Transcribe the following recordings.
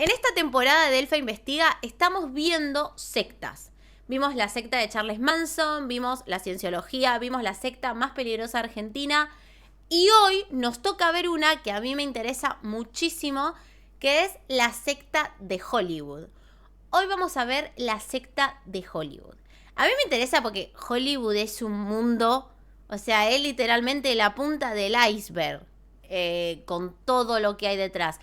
En esta temporada de Elfa Investiga estamos viendo sectas. Vimos la secta de Charles Manson, vimos la cienciología, vimos la secta más peligrosa de Argentina. Y hoy nos toca ver una que a mí me interesa muchísimo, que es la secta de Hollywood. Hoy vamos a ver la secta de Hollywood. A mí me interesa porque Hollywood es un mundo, o sea, es literalmente la punta del iceberg, con todo lo que hay detrás.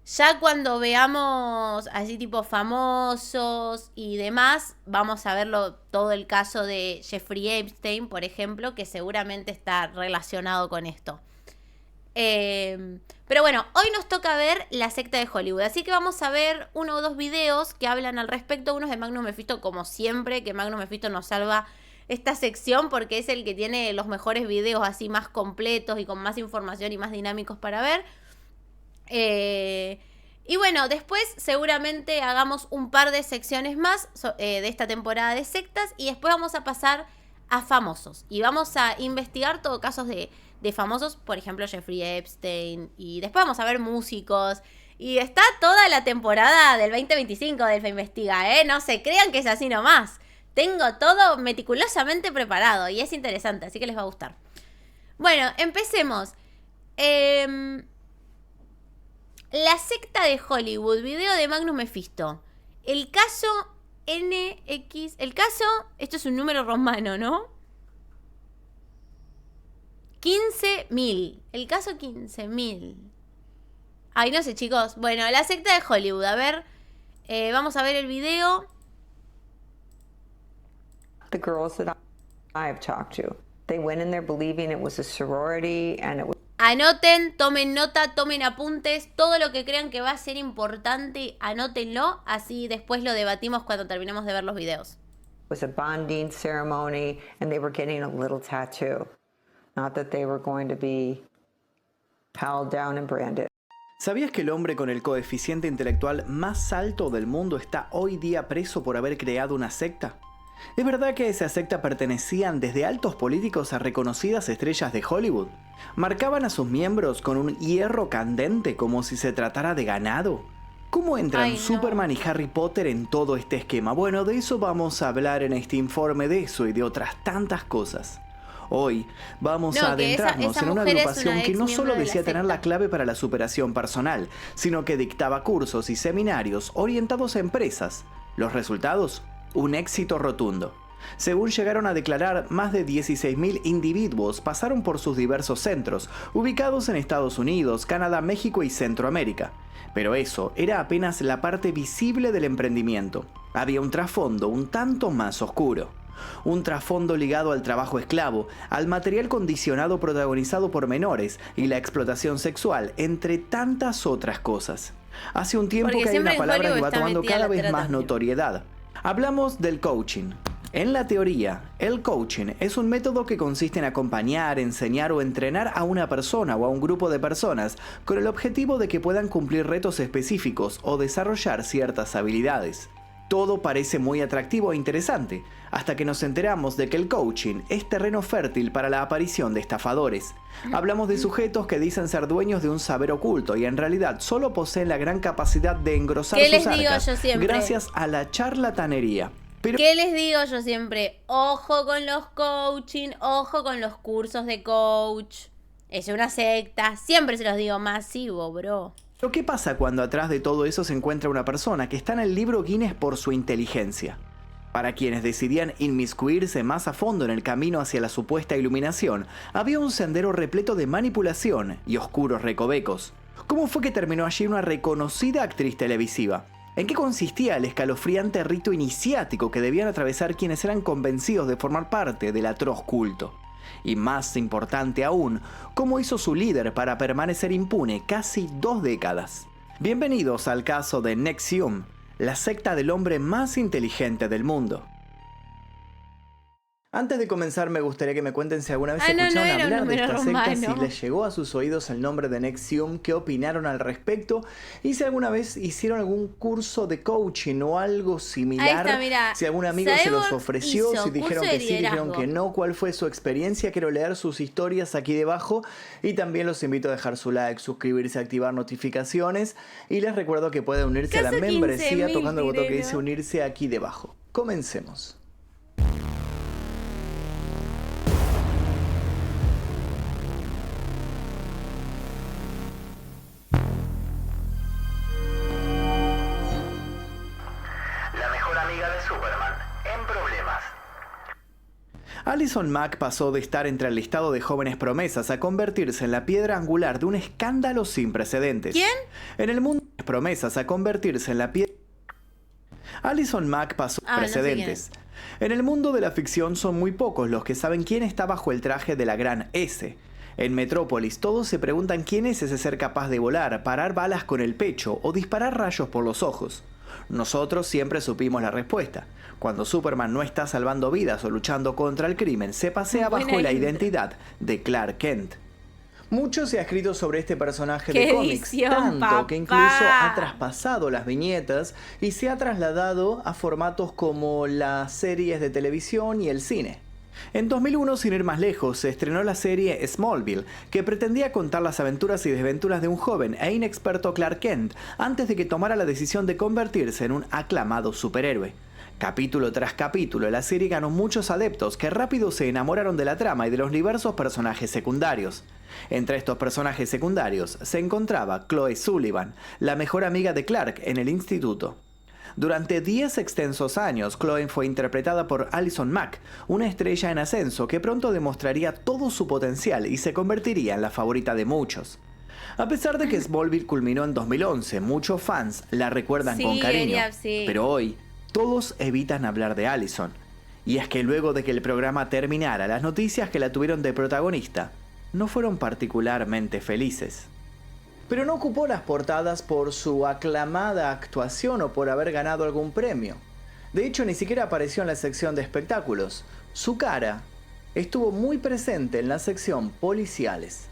Ya cuando veamos así tipo famosos y demás, vamos a verlo todo el caso de Jeffrey Epstein, por ejemplo, que seguramente está relacionado con esto. Pero bueno, hoy nos toca ver la secta de Hollywood, así que vamos a ver uno o dos videos que hablan al respecto. Uno es de Magnum Mephisto, como siempre, que Magnum Mephisto nos salva esta sección porque es el que tiene los mejores videos así más completos y con más información y más dinámicos para ver. Y bueno, después seguramente hagamos un par de secciones más de esta temporada de sectas y después vamos a pasar a famosos y vamos a investigar todo casos de famosos, por ejemplo Jeffrey Epstein, y después vamos a ver músicos y está toda la temporada del 2025 de Elfa Investiga, no se crean que es así nomás, tengo todo meticulosamente preparado y es interesante, así que les va a gustar. Bueno, empecemos. La secta de Hollywood, video de Magnum Mephisto. El caso NX. El caso, esto es un número romano, ¿no? 15.000. El caso 15.000. Ay, no sé, chicos. Bueno, la secta de Hollywood. A ver, vamos a ver el video. The girls that I've talked to, they went in there believing it was a sorority and it was. Anoten, tomen nota, tomen apuntes, todo lo que crean que va a ser importante, anótenlo, así después lo debatimos cuando terminemos de ver los videos. Was a bonding ceremony and they were getting a little tattoo. Not that they were going to be held down and branded. ¿Sabías que el hombre con el coeficiente intelectual más alto del mundo está hoy día preso por haber creado una secta? ¿Es verdad que a esa secta pertenecían desde altos políticos a reconocidas estrellas de Hollywood? ¿Marcaban a sus miembros con un hierro candente como si se tratara de ganado? ¿Cómo entran Superman y Harry Potter en todo este esquema? Bueno, de eso vamos a hablar en este informe, de eso y de otras tantas cosas. Hoy vamos a adentrarnos en una agrupación que no solo decía tener la clave para la superación personal, sino que dictaba cursos y seminarios orientados a empresas. ¿Los resultados? Un éxito rotundo. Según llegaron a declarar, más de 16.000 individuos pasaron por sus diversos centros, ubicados en Estados Unidos, Canadá, México y Centroamérica. Pero eso era apenas la parte visible del emprendimiento. Había un trasfondo un tanto más oscuro. Un trasfondo ligado al trabajo esclavo, al material condicionado protagonizado por menores y la explotación sexual, entre tantas otras cosas. Hace un tiempo que hay una palabra que va tomando cada vez más notoriedad. Hablamos del coaching. En la teoría, el coaching es un método que consiste en acompañar, enseñar o entrenar a una persona o a un grupo de personas con el objetivo de que puedan cumplir retos específicos o desarrollar ciertas habilidades. Todo parece muy atractivo e interesante, hasta que nos enteramos de que el coaching es terreno fértil para la aparición de estafadores. Hablamos de sujetos que dicen ser dueños de un saber oculto y en realidad solo poseen la gran capacidad de engrosar sus arcas gracias a la charlatanería. Pero ¿qué les digo yo siempre? Ojo con los coaching, ojo con los cursos de coach. Es una secta, siempre se los digo, masivo, bro. ¿Pero qué pasa cuando atrás de todo eso se encuentra una persona que está en el libro Guinness por su inteligencia? Para quienes decidían inmiscuirse más a fondo en el camino hacia la supuesta iluminación, había un sendero repleto de manipulación y oscuros recovecos. ¿Cómo fue que terminó allí una reconocida actriz televisiva? ¿En qué consistía el escalofriante rito iniciático que debían atravesar quienes eran convencidos de formar parte del atroz culto? Y más importante aún, ¿cómo hizo su líder para permanecer impune casi 2 décadas? Bienvenidos al caso de NXIVM, la secta del hombre más inteligente del mundo. Antes de comenzar, me gustaría que me cuenten si alguna vez no escucharon era un hablar de número esta secta, romano. si les llegó a sus oídos el nombre de NXIVM, qué opinaron al respecto y si alguna vez hicieron algún curso de coaching o algo similar. Ahí está, mirá. Si algún amigo se los ofreció, hizo si dijeron curso que de sí, dijeron liderazgo. que no, cuál fue su experiencia. Quiero leer sus historias aquí debajo y también los invito a dejar su like, suscribirse, activar notificaciones y les recuerdo que pueden unirse a la Caso membresía 15.000, tocando el botón que Tireno. dice unirse aquí debajo. Comencemos. La mejor amiga de Superman, en problemas. Allison Mack pasó de estar entre el listado de jóvenes promesas a convertirse en la piedra angular de un escándalo sin precedentes. ¿Quién? En el mundo de las promesas a convertirse en la piedra... Allison Mack pasó Ah, no sé precedentes. En el mundo de la ficción son muy pocos los que saben quién está bajo el traje de la gran S. En Metrópolis todos se preguntan quién es ese ser capaz de volar, parar balas con el pecho o disparar rayos por los ojos. Nosotros siempre supimos la respuesta. Cuando Superman no está salvando vidas o luchando contra el crimen, se pasea Buena bajo la intro. identidad de Clark Kent. Mucho se ha escrito sobre este personaje ¡Qué de cómics, edición, tanto papá! que incluso ha traspasado las viñetas y se ha trasladado a formatos como las series de televisión y el cine. En 2001, sin ir más lejos, se estrenó la serie Smallville, que pretendía contar las aventuras y desventuras de un joven e inexperto Clark Kent antes de que tomara la decisión de convertirse en un aclamado superhéroe. Capítulo tras capítulo, la serie ganó muchos adeptos que rápido se enamoraron de la trama y de los diversos personajes secundarios. Entre estos personajes secundarios se encontraba Chloe Sullivan, la mejor amiga de Clark en el instituto. Durante 10 extensos años, Chloe fue interpretada por Allison Mack, una estrella en ascenso que pronto demostraría todo su potencial y se convertiría en la favorita de muchos. A pesar de que Smallville culminó en 2011, muchos fans la recuerdan Sí, con cariño, sí. pero hoy todos evitan hablar de Allison. Y es que luego de que el programa terminara, las noticias que la tuvieron de protagonista no fueron particularmente felices. Pero no ocupó las portadas por su aclamada actuación o por haber ganado algún premio. De hecho, ni siquiera apareció en la sección de espectáculos. Su cara estuvo muy presente en la sección policiales.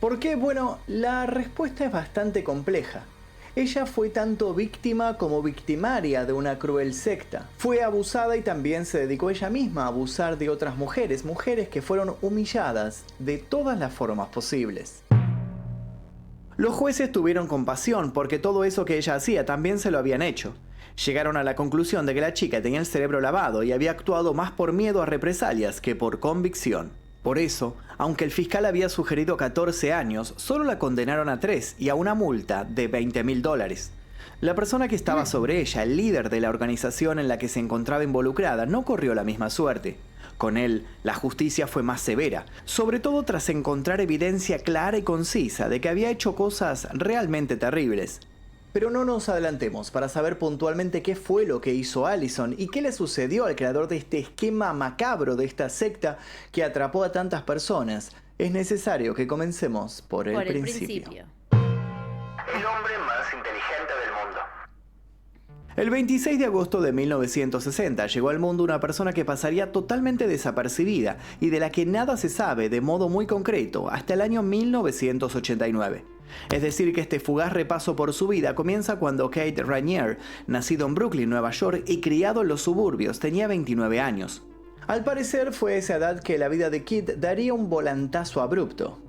¿Por qué? Bueno, la respuesta es bastante compleja. Ella fue tanto víctima como victimaria de una cruel secta. Fue abusada y también se dedicó ella misma a abusar de otras mujeres, mujeres que fueron humilladas de todas las formas posibles. Los jueces tuvieron compasión porque todo eso que ella hacía también se lo habían hecho. Llegaron a la conclusión de que la chica tenía el cerebro lavado y había actuado más por miedo a represalias que por convicción. Por eso, aunque el fiscal había sugerido 14 años, solo la condenaron a 3 y a una multa de $20.000. La persona que estaba sobre ella, el líder de la organización en la que se encontraba involucrada, no corrió la misma suerte. Con él, la justicia fue más severa, sobre todo tras encontrar evidencia clara y concisa de que había hecho cosas realmente terribles. Pero no nos adelantemos para saber puntualmente qué fue lo que hizo Allison y qué le sucedió al creador de este esquema macabro de esta secta que atrapó a tantas personas. Es necesario que comencemos por el principio. El hombre más inteligente del mundo. El 26 de agosto de 1960 llegó al mundo una persona que pasaría totalmente desapercibida y de la que nada se sabe de modo muy concreto hasta el año 1989. Es decir, que este fugaz repaso por su vida comienza cuando Kate Rainier, nacido en Brooklyn, Nueva York y criado en los suburbios, tenía 29 años. Al parecer fue a esa edad que la vida de Kate daría un volantazo abrupto.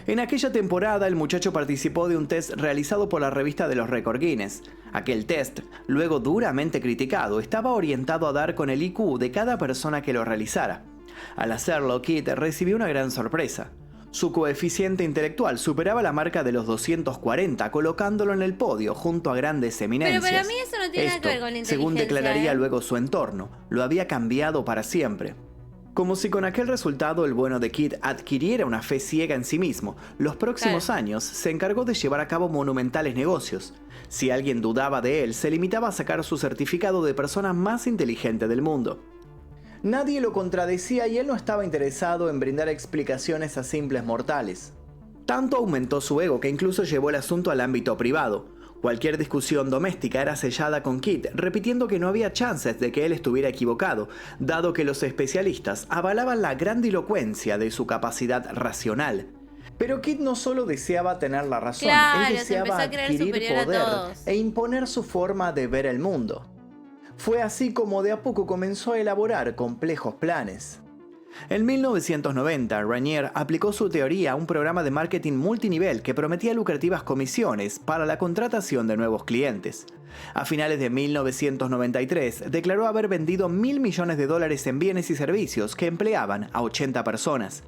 En aquella temporada el muchacho participó de un test realizado por la revista de los récord Guinness. Aquel test, luego duramente criticado, estaba orientado a dar con el IQ de cada persona que lo realizara. Al hacerlo, Kate recibió una gran sorpresa. Su coeficiente intelectual superaba la marca de los 240, colocándolo en el podio junto a grandes eminencias. Pero para mí eso no tiene nada que ver con la inteligencia. Según declararía luego su entorno, lo había cambiado para siempre. Como si con aquel resultado el bueno de Kid adquiriera una fe ciega en sí mismo, los próximos años se encargó de llevar a cabo monumentales negocios. Si alguien dudaba de él, se limitaba a sacar su certificado de persona más inteligente del mundo. Nadie lo contradecía y él no estaba interesado en brindar explicaciones a simples mortales. Tanto aumentó su ego que incluso llevó el asunto al ámbito privado. Cualquier discusión doméstica era sellada con Kit, repitiendo que no había chances de que él estuviera equivocado, dado que los especialistas avalaban la grandilocuencia de su capacidad racional. Pero Kit no solo deseaba tener la razón, Claro, él se deseaba empezó a creer adquirir superior a poder todos. e imponer su forma de ver el mundo. Fue así como de a poco comenzó a elaborar complejos planes. En 1990, Raniere aplicó su teoría a un programa de marketing multinivel que prometía lucrativas comisiones para la contratación de nuevos clientes. A finales de 1993, declaró haber vendido $1.000 millones en bienes y servicios que empleaban a 80 personas.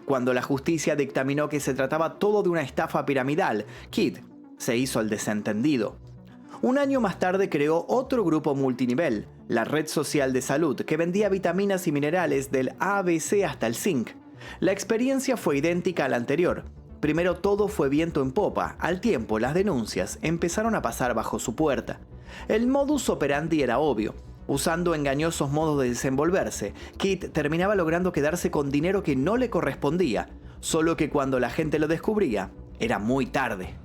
Cuando la justicia dictaminó que se trataba todo de una estafa piramidal, Kit se hizo el desentendido. Un año más tarde creó otro grupo multinivel, la Red Social de Salud, que vendía vitaminas y minerales del ABC hasta el zinc. La experiencia fue idéntica a la anterior. Primero todo fue viento en popa, al tiempo las denuncias empezaron a pasar bajo su puerta. El modus operandi era obvio. Usando engañosos modos de desenvolverse, Kit terminaba logrando quedarse con dinero que no le correspondía, solo que cuando la gente lo descubría, era muy tarde.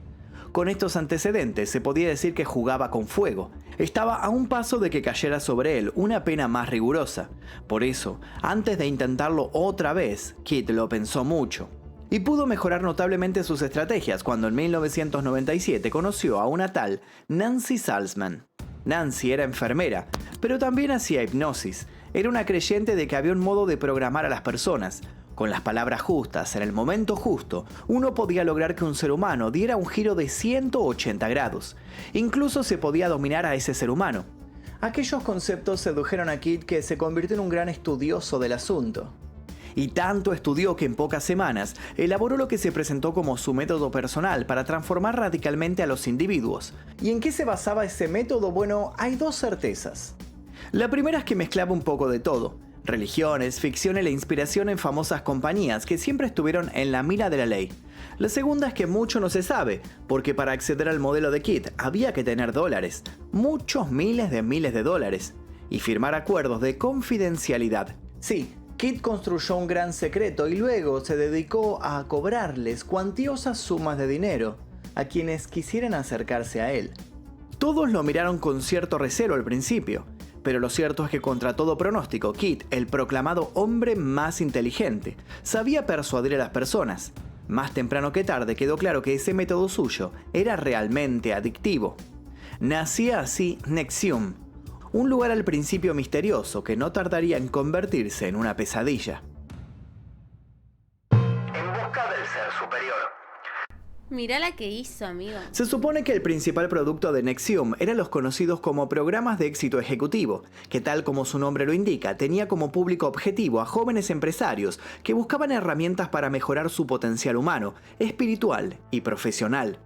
Con estos antecedentes se podía decir que jugaba con fuego. Estaba a un paso de que cayera sobre él una pena más rigurosa. Por eso, antes de intentarlo otra vez, Kit lo pensó mucho. Y pudo mejorar notablemente sus estrategias cuando en 1997 conoció a una tal Nancy Salzman. Nancy era enfermera, pero también hacía hipnosis. Era una creyente de que había un modo de programar a las personas. Con las palabras justas, en el momento justo, uno podía lograr que un ser humano diera un giro de 180 grados. Incluso se podía dominar a ese ser humano. Aquellos conceptos sedujeron a Kit, que se convirtió en un gran estudioso del asunto. Y tanto estudió que en pocas semanas elaboró lo que se presentó como su método personal para transformar radicalmente a los individuos. ¿Y en qué se basaba ese método? Bueno, hay dos certezas. La primera es que mezclaba un poco de todo. Religiones, ficción y la inspiración en famosas compañías que siempre estuvieron en la mira de la ley. La segunda es que mucho no se sabe, porque para acceder al modelo de Kit había que tener dólares, muchos miles de dólares, y firmar acuerdos de confidencialidad. Sí, Kit construyó un gran secreto y luego se dedicó a cobrarles cuantiosas sumas de dinero a quienes quisieran acercarse a él. Todos lo miraron con cierto recelo al principio, pero lo cierto es que contra todo pronóstico, Kit, el proclamado hombre más inteligente, sabía persuadir a las personas. Más temprano que tarde quedó claro que ese método suyo era realmente adictivo. Nacía así NXIVM, un lugar al principio misterioso que no tardaría en convertirse en una pesadilla. En busca del ser superior. Mirá la que hizo, amigo. Se supone que el principal producto de NXIVM eran los conocidos como programas de éxito ejecutivo, que tal como su nombre lo indica, tenía como público objetivo a jóvenes empresarios que buscaban herramientas para mejorar su potencial humano, espiritual y profesional.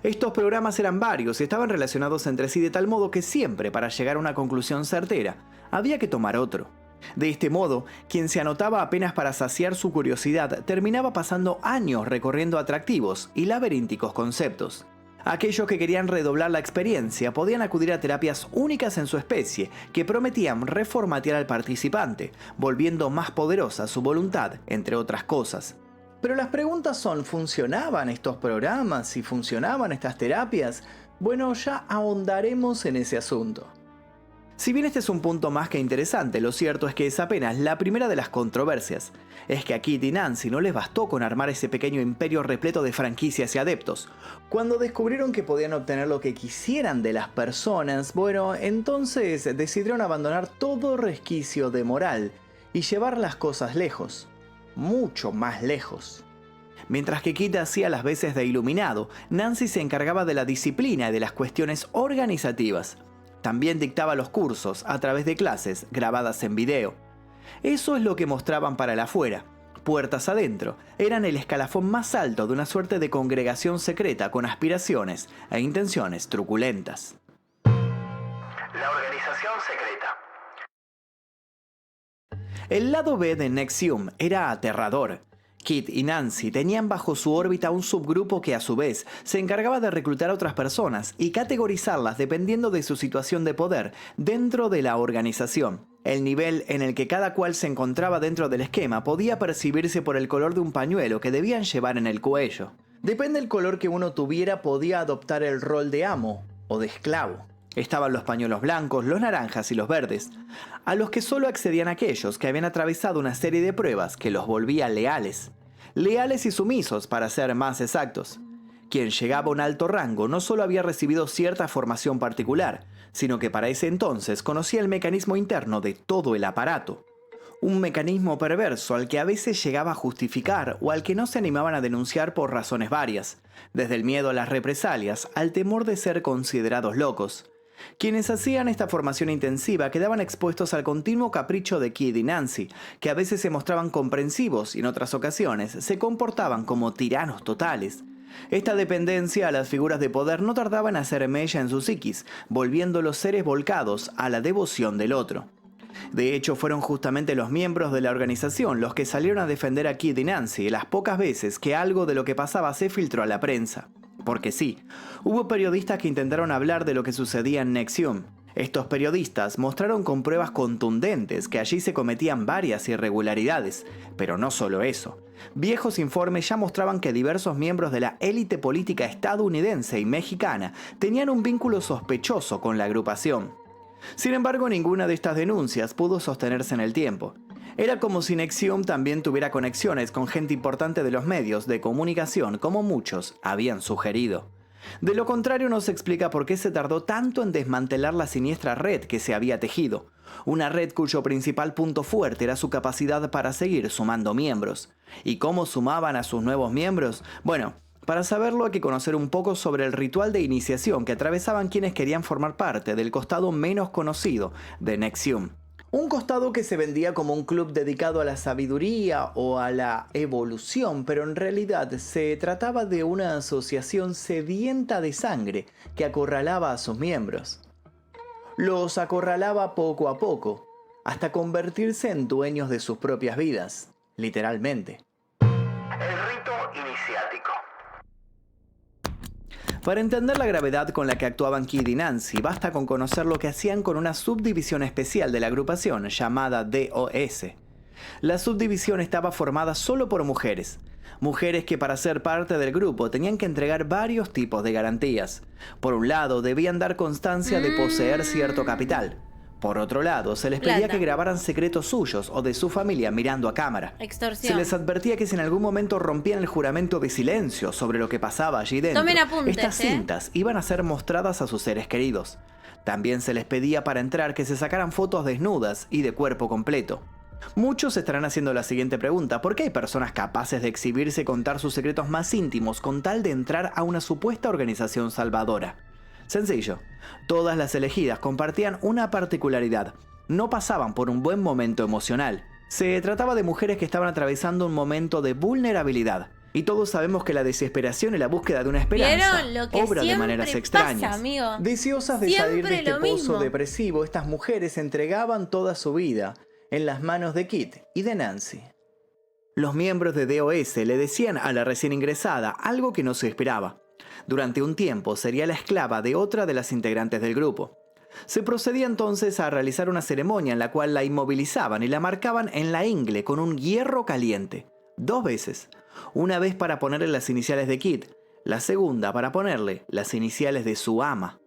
Estos programas eran varios y estaban relacionados entre sí de tal modo que siempre, para llegar a una conclusión certera, había que tomar otro. De este modo, quien se anotaba apenas para saciar su curiosidad terminaba pasando años recorriendo atractivos y laberínticos conceptos. Aquellos que querían redoblar la experiencia podían acudir a terapias únicas en su especie que prometían reformatear al participante, volviendo más poderosa su voluntad, entre otras cosas. Pero las preguntas son, ¿funcionaban estos programas? ¿Y funcionaban estas terapias? Bueno, ya ahondaremos en ese asunto. Si bien este es un punto más que interesante, lo cierto es que es apenas la primera de las controversias. Es que a Kit y Nancy no les bastó con armar ese pequeño imperio repleto de franquicias y adeptos. Cuando descubrieron que podían obtener lo que quisieran de las personas, bueno, entonces decidieron abandonar todo resquicio de moral y llevar las cosas lejos, mucho más lejos. Mientras que Kit hacía las veces de iluminado, Nancy se encargaba de la disciplina y de las cuestiones organizativas. También dictaba los cursos a través de clases grabadas en video. Eso es lo que mostraban para el afuera. Puertas adentro, eran el escalafón más alto de una suerte de congregación secreta con aspiraciones e intenciones truculentas. La organización secreta. El lado B de NXIVM era aterrador. Kit y Nancy tenían bajo su órbita un subgrupo que a su vez se encargaba de reclutar a otras personas y categorizarlas dependiendo de su situación de poder dentro de la organización. El nivel en el que cada cual se encontraba dentro del esquema podía percibirse por el color de un pañuelo que debían llevar en el cuello. Depende del color que uno tuviera, podía adoptar el rol de amo o de esclavo. Estaban los pañuelos blancos, los naranjas y los verdes, a los que solo accedían aquellos que habían atravesado una serie de pruebas que los volvía leales y sumisos para ser más exactos. Quien llegaba a un alto rango no solo había recibido cierta formación particular, sino que para ese entonces conocía el mecanismo interno de todo el aparato. Un mecanismo perverso al que a veces llegaba a justificar o al que no se animaban a denunciar por razones varias, desde el miedo a las represalias al temor de ser considerados locos. Quienes hacían esta formación intensiva quedaban expuestos al continuo capricho de Kid y Nancy, que a veces se mostraban comprensivos y en otras ocasiones se comportaban como tiranos totales. Esta dependencia a las figuras de poder no tardaba en hacer mella en sus psiquis, volviendo los seres volcados a la devoción del otro. De hecho, fueron justamente los miembros de la organización los que salieron a defender a Kid y Nancy las pocas veces que algo de lo que pasaba se filtró a la prensa. Porque sí, hubo periodistas que intentaron hablar de lo que sucedía en NXIVM. Estos periodistas mostraron con pruebas contundentes que allí se cometían varias irregularidades, pero no solo eso. Viejos informes ya mostraban que diversos miembros de la élite política estadounidense y mexicana tenían un vínculo sospechoso con la agrupación. Sin embargo, ninguna de estas denuncias pudo sostenerse en el tiempo. Era como si NXIVM también tuviera conexiones con gente importante de los medios de comunicación, como muchos habían sugerido. De lo contrario, no se explica por qué se tardó tanto en desmantelar la siniestra red que se había tejido. Una red cuyo principal punto fuerte era su capacidad para seguir sumando miembros. ¿Y cómo sumaban a sus nuevos miembros? Bueno, para saberlo hay que conocer un poco sobre el ritual de iniciación que atravesaban quienes querían formar parte del costado menos conocido de NXIVM. Un costado que se vendía como un club dedicado a la sabiduría o a la evolución, pero en realidad se trataba de una asociación sedienta de sangre que acorralaba a sus miembros. Los acorralaba poco a poco, hasta convertirse en dueños de sus propias vidas, literalmente. El rito iniciático. Para entender la gravedad con la que actuaban Kid y Nancy, basta con conocer lo que hacían con una subdivisión especial de la agrupación llamada DOS. La subdivisión estaba formada solo por mujeres. Mujeres que para ser parte del grupo tenían que entregar varios tipos de garantías. Por un lado, debían dar constancia de poseer cierto capital. Por otro lado, se les pedía Plata. que grabaran secretos suyos o de su familia mirando a cámara. Extorsión. Se les advertía que si en algún momento rompían el juramento de silencio sobre lo que pasaba allí dentro, Tomen apuntes, estas cintas iban a ser mostradas a sus seres queridos. También se les pedía para entrar que se sacaran fotos desnudas y de cuerpo completo. Muchos estarán haciendo la siguiente pregunta: ¿por qué hay personas capaces de exhibirse y contar sus secretos más íntimos con tal de entrar a una supuesta organización salvadora? Sencillo, todas las elegidas compartían una particularidad: no pasaban por un buen momento emocional. Se trataba de mujeres que estaban atravesando un momento de vulnerabilidad. Y todos sabemos que la desesperación y la búsqueda de una esperanza ¿Vieron lo que obra de siempre maneras pasa, extrañas. amigo? Deseosas de Siempre salir de este lo pozo mismo. depresivo, estas mujeres entregaban toda su vida en las manos de Kid y de Nancy. Los miembros de DOS le decían a la recién ingresada algo que no se esperaba. Durante un tiempo sería la esclava de otra de las integrantes del grupo. Se procedía entonces a realizar una ceremonia en la cual la inmovilizaban y la marcaban en la ingle con un hierro caliente, 2 veces. Una vez para ponerle las iniciales de Kid, la segunda para ponerle las iniciales de su ama.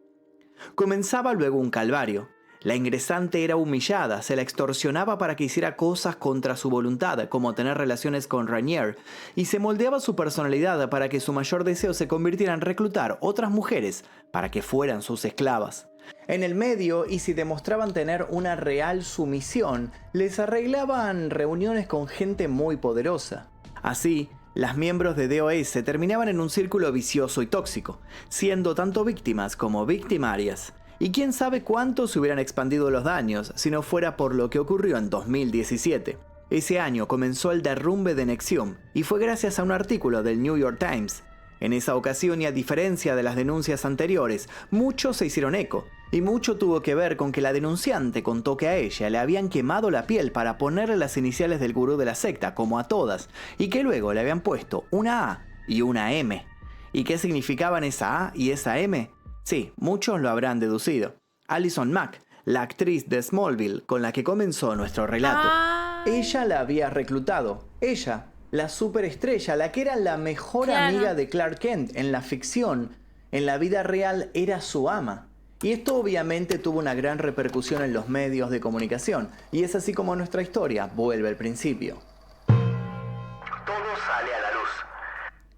Comenzaba luego un calvario. La ingresante era humillada, se la extorsionaba para que hiciera cosas contra su voluntad, como tener relaciones con Rainier, y se moldeaba su personalidad para que su mayor deseo se convirtiera en reclutar otras mujeres para que fueran sus esclavas. En el medio, y si demostraban tener una real sumisión, les arreglaban reuniones con gente muy poderosa. Así, las miembros de DOS terminaban en un círculo vicioso y tóxico, siendo tanto víctimas como victimarias. Y quién sabe cuánto se hubieran expandido los daños si no fuera por lo que ocurrió en 2017. Ese año comenzó el derrumbe de NXIVM y fue gracias a un artículo del New York Times. En esa ocasión, y a diferencia de las denuncias anteriores, muchos se hicieron eco, y mucho tuvo que ver con que la denunciante contó que a ella le habían quemado la piel para ponerle las iniciales del gurú de la secta, como a todas, y que luego le habían puesto una A y una M. ¿Y qué significaban esa A y esa M? Sí, muchos lo habrán deducido. Allison Mack, la actriz de Smallville con la que comenzó nuestro relato. Ay. Ella la había reclutado, ella la superestrella, la que era la mejor amiga de Clark Kent en la ficción, en la vida real era su ama. Y esto obviamente tuvo una gran repercusión en los medios de comunicación. Y es así como nuestra historia vuelve al principio. Todo sale a la luz.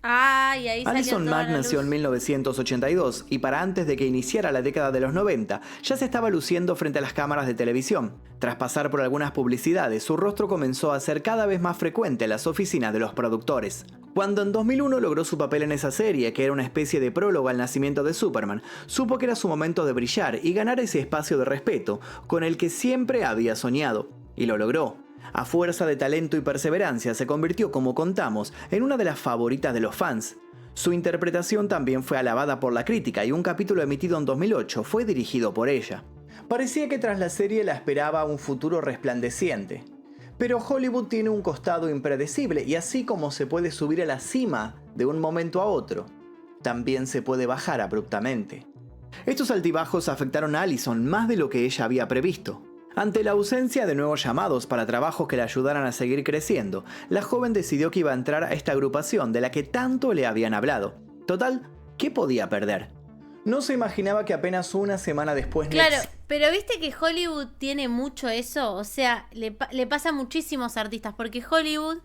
Ay, ahí salió Alison toda Mack la nació luz. en 1982 y para antes de que iniciara la década de los 90 ya se estaba luciendo frente a las cámaras de televisión. Tras pasar por algunas publicidades, su rostro comenzó a ser cada vez más frecuente en las oficinas de los productores. Cuando en 2001 logró su papel en esa serie, que era una especie de prólogo al nacimiento de Superman, supo que era su momento de brillar y ganar ese espacio de respeto con el que siempre había soñado. Y lo logró. A fuerza de talento y perseverancia se convirtió, como contamos, en una de las favoritas de los fans. Su interpretación también fue alabada por la crítica y un capítulo emitido en 2008 fue dirigido por ella. Parecía que tras la serie la esperaba un futuro resplandeciente. Pero Hollywood tiene un costado impredecible y así como se puede subir a la cima de un momento a otro, también se puede bajar abruptamente. Estos altibajos afectaron a Alison más de lo que ella había previsto. Ante la ausencia de nuevos llamados para trabajos que la ayudaran a seguir creciendo, la joven decidió que iba a entrar a esta agrupación de la que tanto le habían hablado. Total, ¿qué podía perder? No se imaginaba que apenas una semana después... Claro, pero viste que Hollywood tiene mucho eso, o sea, le pasa a muchísimos artistas, porque Hollywood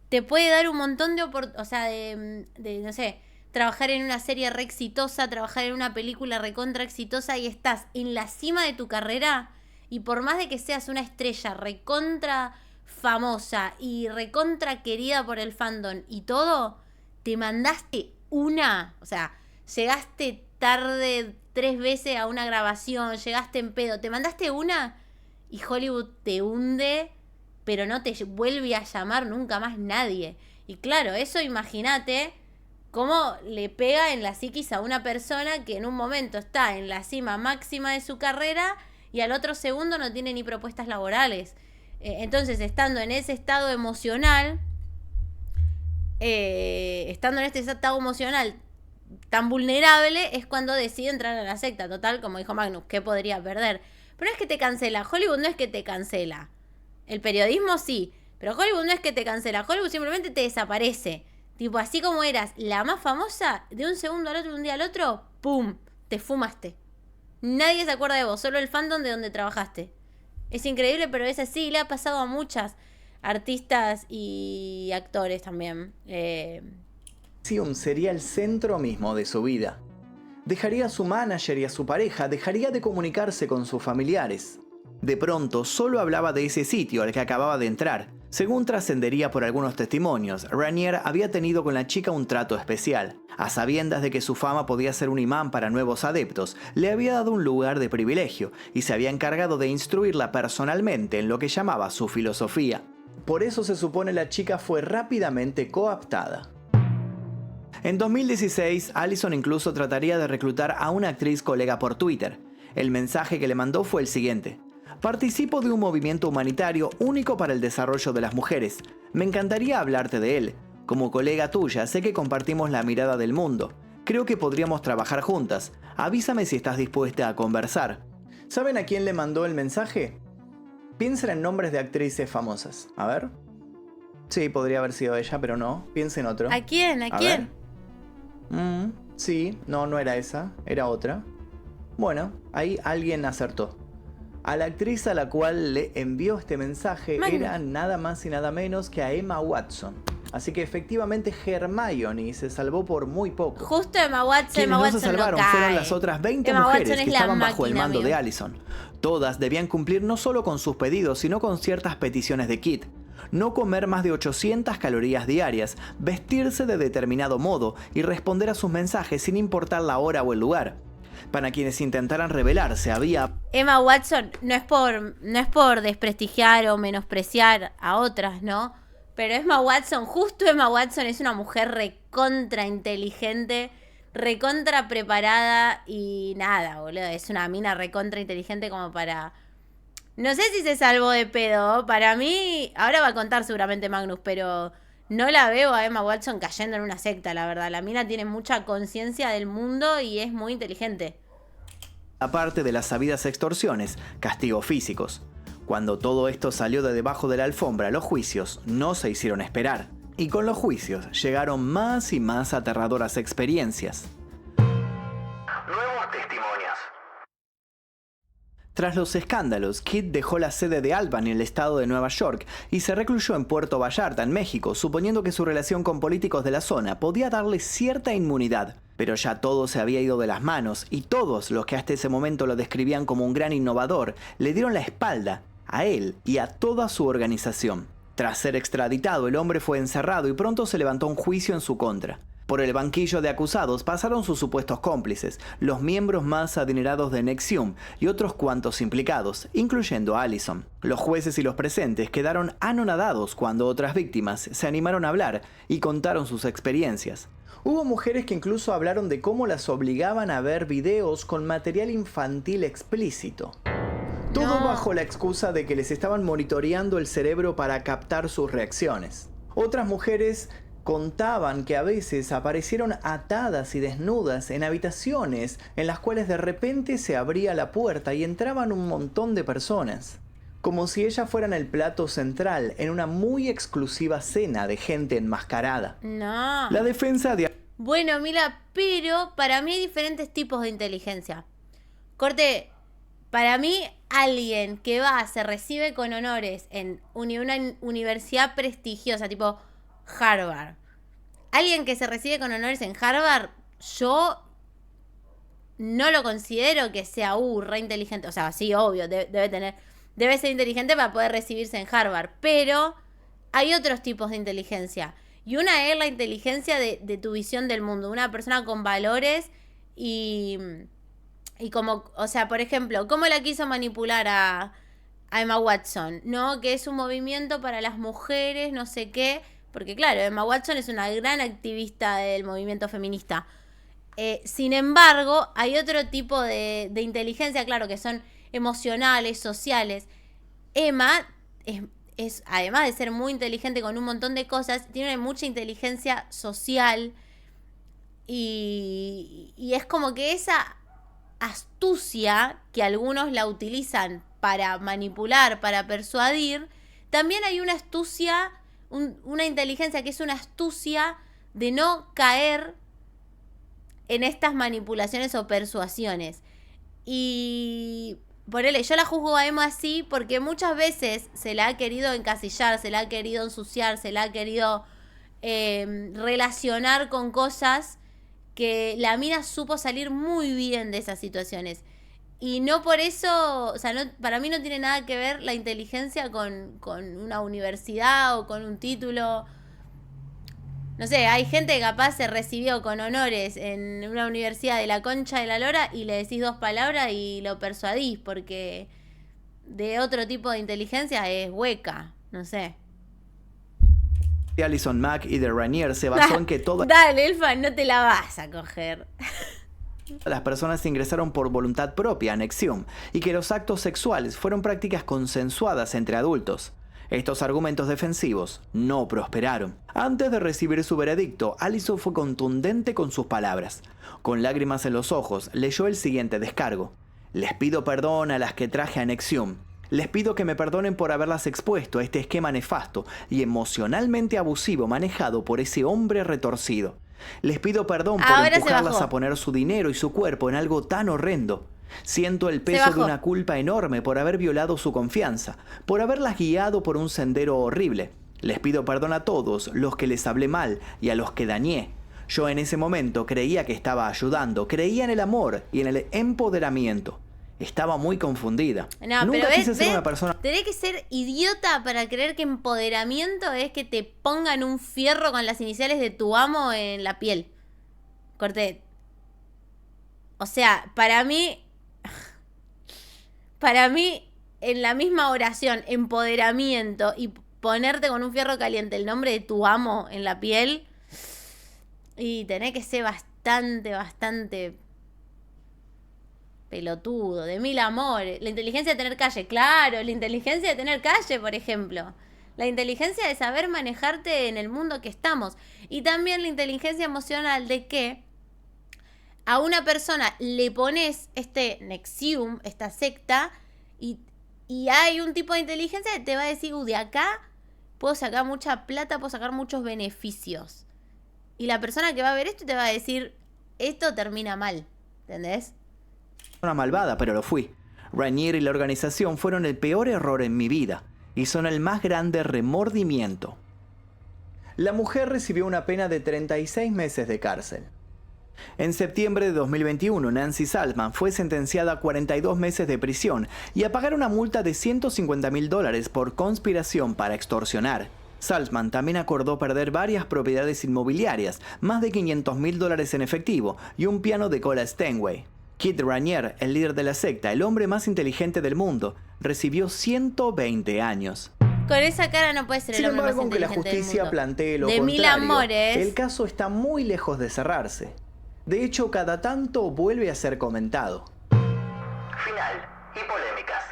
te puede dar un montón de oportunidades, o sea, de, no sé, trabajar en una serie re exitosa, trabajar en una película recontra exitosa y estás en la cima de tu carrera y por más de que seas una estrella recontra famosa y recontra querida por el fandom y todo, te mandaste una, o sea, llegaste tarde 3 veces a una grabación, llegaste en pedo, te mandaste una y Hollywood te hunde, pero no te vuelve a llamar nunca más nadie. Y claro, eso imagínate cómo le pega en la psiquis a una persona que en un momento está en la cima máxima de su carrera y al otro segundo no tiene ni propuestas laborales. Entonces, estando en ese estado emocional, tan vulnerable, es cuando decide entrar a la secta. Total, como dijo Magnus, ¿qué podría perder? Pero no es que te cancela. Hollywood no es que te cancela. El periodismo sí, pero Hollywood no es que te cancela. Hollywood simplemente te desaparece. Tipo, así como eras la más famosa, de un segundo al otro, de un día al otro, ¡pum! Te fumaste. Nadie se acuerda de vos, solo el fandom de donde trabajaste. Es increíble, pero es así. Le ha pasado a muchas artistas y actores también. Sería el centro mismo de su vida. Dejaría a su manager y a su pareja, dejaría de comunicarse con sus familiares. De pronto, solo hablaba de ese sitio al que acababa de entrar. Según trascendería por algunos testimonios, Raniere había tenido con la chica un trato especial. A sabiendas de que su fama podía ser un imán para nuevos adeptos, le había dado un lugar de privilegio y se había encargado de instruirla personalmente en lo que llamaba su filosofía. Por eso se supone la chica fue rápidamente cooptada. En 2016, Alison incluso trataría de reclutar a una actriz colega por Twitter. El mensaje que le mandó fue el siguiente: participo de un movimiento humanitario único para el desarrollo de las mujeres. Me encantaría hablarte de él. Como colega tuya, sé que compartimos la mirada del mundo. Creo que podríamos trabajar juntas. Avísame si estás dispuesta a conversar. ¿Saben a quién le mandó el mensaje? Piensen en nombres de actrices famosas. A ver. Sí, podría haber sido ella, pero no. Piensen en otro. ¿A quién? ¿A quién? Sí, no era esa. Era otra. Bueno, ahí alguien acertó. A la actriz a la cual le envió este mensaje era nada más y nada menos que a Emma Watson. Así que efectivamente Hermione se salvó por muy poco. Justo Emma Watson. Quienes no se salvaron fueron las otras 20 Emma mujeres Watson que es la estaban bajo el máquina, mando amigo. de Alison. Todas debían cumplir no solo con sus pedidos, sino con ciertas peticiones de Kit. No comer más de 800 calorías diarias, vestirse de determinado modo y responder a sus mensajes sin importar la hora o el lugar. Para quienes intentaran rebelarse había... Emma Watson no es por desprestigiar o menospreciar a otras, ¿no? Pero Emma Watson es una mujer recontra inteligente, recontra preparada y nada, boludo. Es una mina recontra inteligente como para... No sé si se salvó de pedo. Para mí, ahora va a contar seguramente Magnus, pero no la veo a Emma Watson cayendo en una secta, la verdad. La mina tiene mucha conciencia del mundo y es muy inteligente. Aparte de las sabidas extorsiones, castigos físicos. Cuando todo esto salió de debajo de la alfombra, los juicios no se hicieron esperar. Y con los juicios llegaron más y más aterradoras experiencias. Nuevos testimonios. Tras los escándalos, Kidd dejó la sede de Albany en el estado de Nueva York y se recluyó en Puerto Vallarta, en México, suponiendo que su relación con políticos de la zona podía darle cierta inmunidad. Pero ya todo se había ido de las manos y todos los que hasta ese momento lo describían como un gran innovador le dieron la espalda a él y a toda su organización. Tras ser extraditado, el hombre fue encerrado y pronto se levantó un juicio en su contra. Por el banquillo de acusados pasaron sus supuestos cómplices, los miembros más adinerados de NXIVM y otros cuantos implicados, incluyendo a Allison. Los jueces y los presentes quedaron anonadados cuando otras víctimas se animaron a hablar y contaron sus experiencias. Hubo mujeres que incluso hablaron de cómo las obligaban a ver videos con material infantil explícito. Todo bajo la excusa de que les estaban monitoreando el cerebro para captar sus reacciones. Otras mujeres contaban que a veces aparecieron atadas y desnudas en habitaciones en las cuales de repente se abría la puerta y entraban un montón de personas, como si ellas fueran el plato central en una muy exclusiva cena de gente enmascarada. No. La defensa de... Bueno, Mila, pero para mí hay diferentes tipos de inteligencia. Corte, para mí alguien que se recibe con honores en una universidad prestigiosa, tipo Harvard. Alguien que se recibe con honores en Harvard, yo no lo considero que sea re inteligente. O sea, sí, obvio, debe ser inteligente para poder recibirse en Harvard. Pero hay otros tipos de inteligencia. Y una es la inteligencia de tu visión del mundo. Una persona con valores y como, o sea, por ejemplo, ¿cómo la quiso manipular a Emma Watson? ¿No? Que es un movimiento para las mujeres, no sé qué. Porque claro, Emma Watson es una gran activista del movimiento feminista. Sin embargo, hay otro tipo de inteligencia, claro, que son emocionales, sociales. Emma es, además de ser muy inteligente con un montón de cosas, tiene mucha inteligencia social. Y es como que esa astucia que algunos la utilizan para manipular, para persuadir, también hay una astucia, una inteligencia que es una astucia de no caer en estas manipulaciones o persuasiones. Y ponele, yo la juzgo a Emma así porque muchas veces se la ha querido encasillar, se la ha querido ensuciar, se la ha querido relacionar con cosas que la mina supo salir muy bien de esas situaciones. Y no por eso, o sea, no, para mí no tiene nada que ver la inteligencia con una universidad o con un título. No sé, hay gente que capaz se recibió con honores en una universidad de la Concha de la Lora y le decís 2 palabras y lo persuadís, porque de otro tipo de inteligencia es hueca, no sé. De Allison Mack y de Rainier se basó en que todas Dale, Elfa, no te la vas a coger. las personas ingresaron por voluntad propia a NXIVM y que los actos sexuales fueron prácticas consensuadas entre adultos. Estos argumentos defensivos no prosperaron. Antes de recibir su veredicto, Allison fue contundente con sus palabras. Con lágrimas en los ojos, leyó el siguiente descargo. Les pido perdón a las que traje a NXIVM. Les pido que me perdonen por haberlas expuesto a este esquema nefasto y emocionalmente abusivo manejado por ese hombre retorcido. Les pido perdón por Ahora empujarlas a poner su dinero y su cuerpo en algo tan horrendo. Siento el peso de una culpa enorme por haber violado su confianza, por haberlas guiado por un sendero horrible. Les pido perdón a todos los que les hablé mal y a los que dañé. Yo en ese momento creía que estaba ayudando, creía en el amor y en el empoderamiento. Estaba muy confundida. No, Nunca pero quise ser una persona... tenés que ser idiota para creer que empoderamiento es que te pongan un fierro con las iniciales de tu amo en la piel. Corté. O sea, para mí, en la misma oración, empoderamiento y ponerte con un fierro caliente el nombre de tu amo en la piel, y tenés que ser bastante pelotudo, de mil amores. La inteligencia de tener calle, claro, la inteligencia de tener calle, por ejemplo. La inteligencia de saber manejarte en el mundo que estamos. Y también la inteligencia emocional de que a una persona le pones este NXIVM, esta secta, y hay un tipo de inteligencia que te va a decir, de acá puedo sacar mucha plata, puedo sacar muchos beneficios. Y la persona que va a ver esto te va a decir, esto termina mal, ¿entendés? Una malvada, pero lo fui. Raniere y la organización fueron el peor error en mi vida y son el más grande remordimiento. La mujer recibió una pena de 36 meses de cárcel. En septiembre de 2021, Nancy Salzman fue sentenciada a 42 meses de prisión y a pagar una multa de $150.000 por conspiración para extorsionar. Salzman también acordó perder varias propiedades inmobiliarias, más de $500.000 en efectivo y un piano de cola Steinway. Kit Raniere, el líder de la secta, el hombre más inteligente del mundo, recibió 120 años. Con esa cara no puede ser el hombre más Sin embargo, aunque la inteligente del justicia mundo. plantee lo De contrario, mil amores. el caso está muy lejos de cerrarse. De hecho, cada tanto vuelve a ser comentado. Final y polémicas.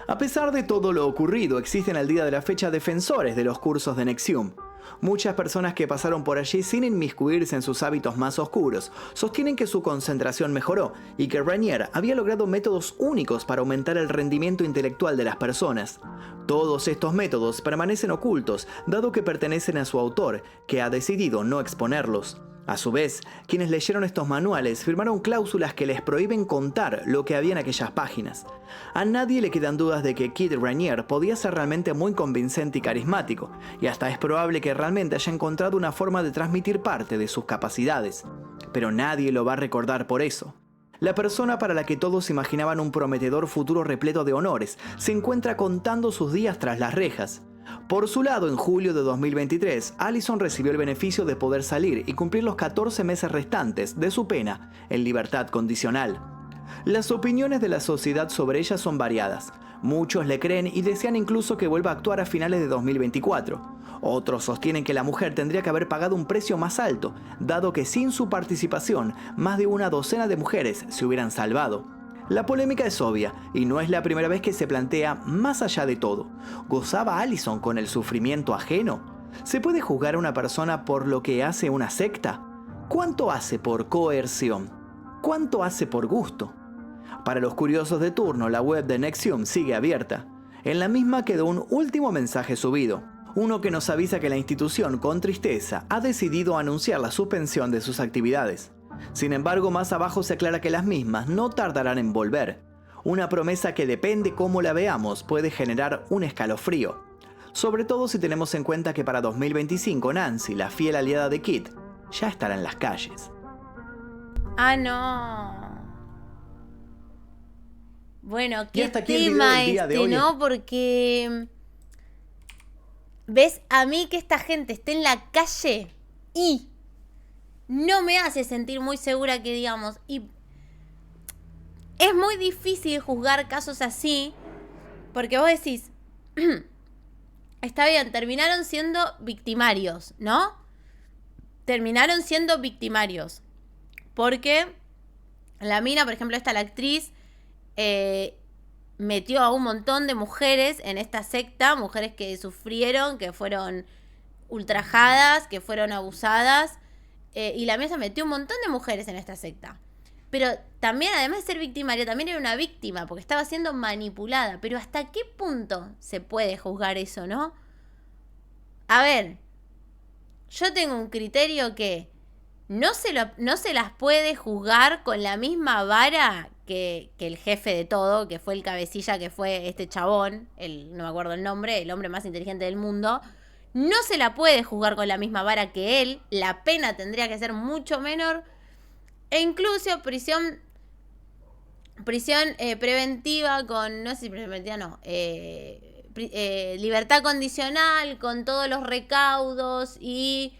A pesar de todo lo ocurrido, existen al día de la fecha defensores de los cursos de NXIVM. Muchas personas que pasaron por allí sin inmiscuirse en sus hábitos más oscuros sostienen que su concentración mejoró y que Raniere había logrado métodos únicos para aumentar el rendimiento intelectual de las personas. Todos estos métodos permanecen ocultos, dado que pertenecen a su autor, que ha decidido no exponerlos. A su vez, quienes leyeron estos manuales firmaron cláusulas que les prohíben contar lo que había en aquellas páginas. A nadie le quedan dudas de que Kit Raniere podía ser realmente muy convincente y carismático, y hasta es probable que realmente haya encontrado una forma de transmitir parte de sus capacidades. Pero nadie lo va a recordar por eso. La persona para la que todos imaginaban un prometedor futuro repleto de honores se encuentra contando sus días tras las rejas. Por su lado, en julio de 2023, Allison recibió el beneficio de poder salir y cumplir los 14 meses restantes de su pena en libertad condicional. Las opiniones de la sociedad sobre ella son variadas. Muchos le creen y desean incluso que vuelva a actuar a finales de 2024. Otros sostienen que la mujer tendría que haber pagado un precio más alto, dado que sin su participación, más de una docena de mujeres se hubieran salvado. La polémica es obvia, y no es la primera vez que se plantea más allá de todo. ¿Gozaba Allison con el sufrimiento ajeno? ¿Se puede juzgar a una persona por lo que hace una secta? ¿Cuánto hace por coerción? ¿Cuánto hace por gusto? Para los curiosos de turno, la web de NXIVM sigue abierta. En la misma quedó un último mensaje subido. Uno que nos avisa que la institución, con tristeza, ha decidido anunciar la suspensión de sus actividades. Sin embargo, más abajo se aclara que las mismas no tardarán en volver. Una promesa que depende cómo la veamos puede generar un escalofrío. Sobre todo si tenemos en cuenta que para 2025 Nancy, la fiel aliada de Kit, ya estará en las calles. Ah, no. Bueno, Y qué hasta aquí el video tema del día de hoy. ¿no? Porque... ¿Ves? A mí que esta gente esté en la calle y... no me hace sentir muy segura que digamos. Y es muy difícil juzgar casos así. Porque vos decís, está bien, terminaron siendo victimarios, ¿no? Terminaron siendo victimarios. Porque la mina, por ejemplo, la actriz, metió a un montón de mujeres en esta secta. Mujeres que sufrieron, que fueron ultrajadas, que fueron abusadas. Y la mesa metió un montón de mujeres en esta secta. Pero también, además de ser victimaria, también era una víctima, porque estaba siendo manipulada. Pero ¿hasta qué punto se puede juzgar eso, no? A ver, yo tengo un criterio que no se las puede juzgar con la misma vara que el jefe de todo, que fue el cabecilla, que fue este chabón, no me acuerdo el nombre, el hombre más inteligente del mundo. No se la puede juzgar con la misma vara que él. La pena tendría que ser mucho menor. E incluso prisión preventiva con... No sé si preventiva, no. Libertad condicional con todos los recaudos y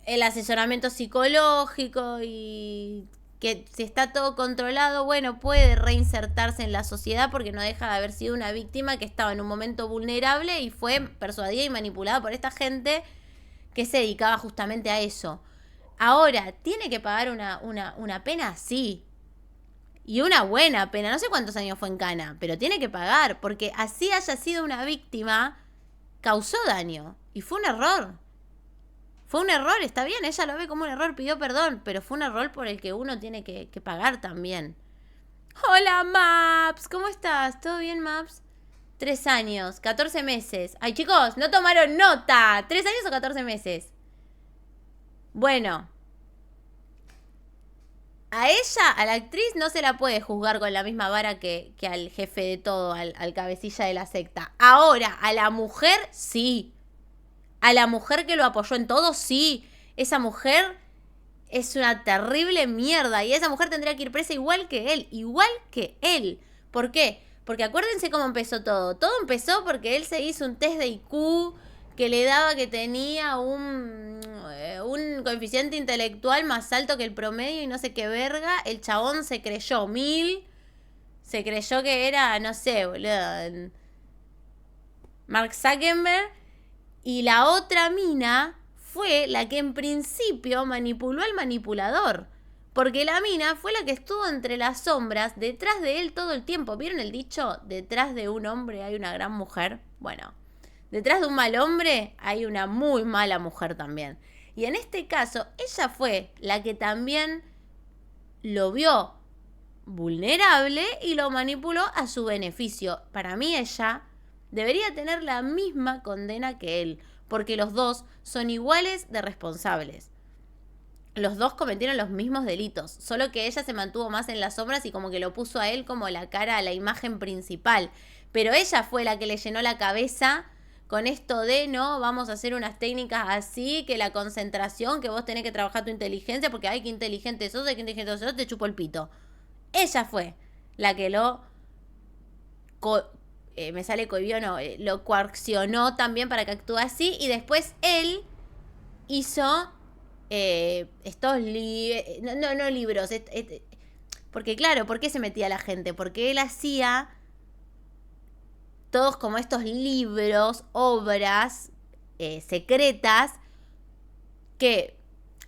el asesoramiento psicológico y que si está todo controlado, bueno, puede reinsertarse en la sociedad porque no deja de haber sido una víctima que estaba en un momento vulnerable y fue persuadida y manipulada por esta gente que se dedicaba justamente a eso. Ahora, ¿tiene que pagar una pena? Sí. Y una buena pena. No sé cuántos años fue en cana, pero tiene que pagar porque así haya sido una víctima, causó daño y fue un error. Fue un error, está bien, ella lo ve como un error, pidió perdón, pero fue un error por el que uno tiene que pagar también. Hola, Maps, ¿cómo estás? ¿Todo bien, Maps? 3 años, 14 meses. Ay, chicos, no tomaron nota. ¿3 años o 14 meses? Bueno. A ella, a la actriz, no se la puede juzgar con la misma vara que al jefe de todo, al cabecilla de la secta. Ahora, a la mujer, sí. A la mujer que lo apoyó en todo, sí. Esa mujer es una terrible mierda. Y esa mujer tendría que ir presa igual que él. Igual que él. ¿Por qué? Porque acuérdense cómo empezó todo. Todo empezó porque él se hizo un test de IQ que le daba que tenía un coeficiente intelectual más alto que el promedio y no sé qué verga. El chabón se creyó 1000. Se creyó que era, no sé, boludo, Mark Zuckerberg. Y la otra mina fue la que en principio manipuló al manipulador. Porque la mina fue la que estuvo entre las sombras, detrás de él todo el tiempo. ¿Vieron el dicho? Detrás de un hombre hay una gran mujer. Bueno, detrás de un mal hombre hay una muy mala mujer también. Y en este caso, ella fue la que también lo vio vulnerable y lo manipuló a su beneficio. Para mí ella debería tener la misma condena que él, porque los dos son iguales de responsables. Los dos cometieron los mismos delitos, solo que ella se mantuvo más en las sombras y como que lo puso a él como la cara, la imagen principal. Pero ella fue la que le llenó la cabeza con esto de, no, vamos a hacer unas técnicas así, que la concentración, que vos tenés que trabajar tu inteligencia, porque ay, qué inteligente sos, qué inteligente sos, te chupo el pito. Ella fue la que lo lo coaccionó también para que actúe así, y después él hizo estos libros, porque claro, ¿por qué se metía la gente? Porque él hacía todos como estos libros, obras secretas, que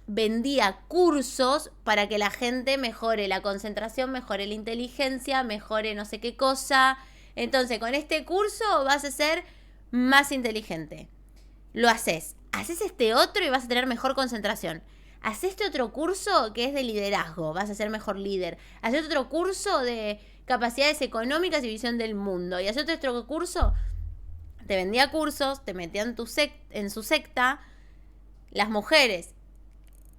vendía cursos para que la gente mejore la concentración, mejore la inteligencia, mejore no sé qué cosa. Entonces, con este curso vas a ser más inteligente. Lo haces este otro y vas a tener mejor concentración. Haces este otro curso que es de liderazgo, vas a ser mejor líder. Haces otro curso de capacidades económicas y visión del mundo. Y haces otro curso, te vendía cursos, te metía en su secta. Las mujeres,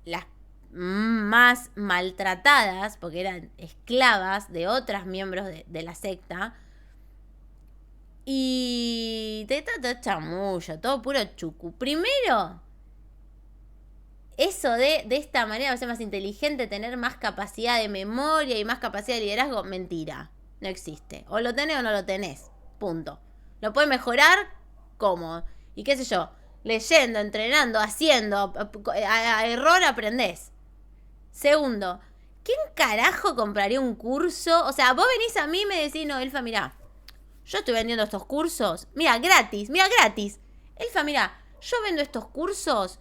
las más maltratadas, porque eran esclavas de otras miembros de la secta. Y todo chamullo, todo puro chucu. Primero, eso de esta manera va a ser más inteligente, tener más capacidad de memoria y más capacidad de liderazgo, mentira. No existe. O lo tenés o no lo tenés. Punto. Lo puedes mejorar, ¿cómo? Y qué sé yo, leyendo, entrenando, haciendo, a error aprendés. Segundo, ¿quién carajo compraría un curso? O sea, vos venís a mí y me decís, no, Elfa, mirá, yo estoy vendiendo estos cursos. Mira, gratis. Elfa, mira, yo vendo estos cursos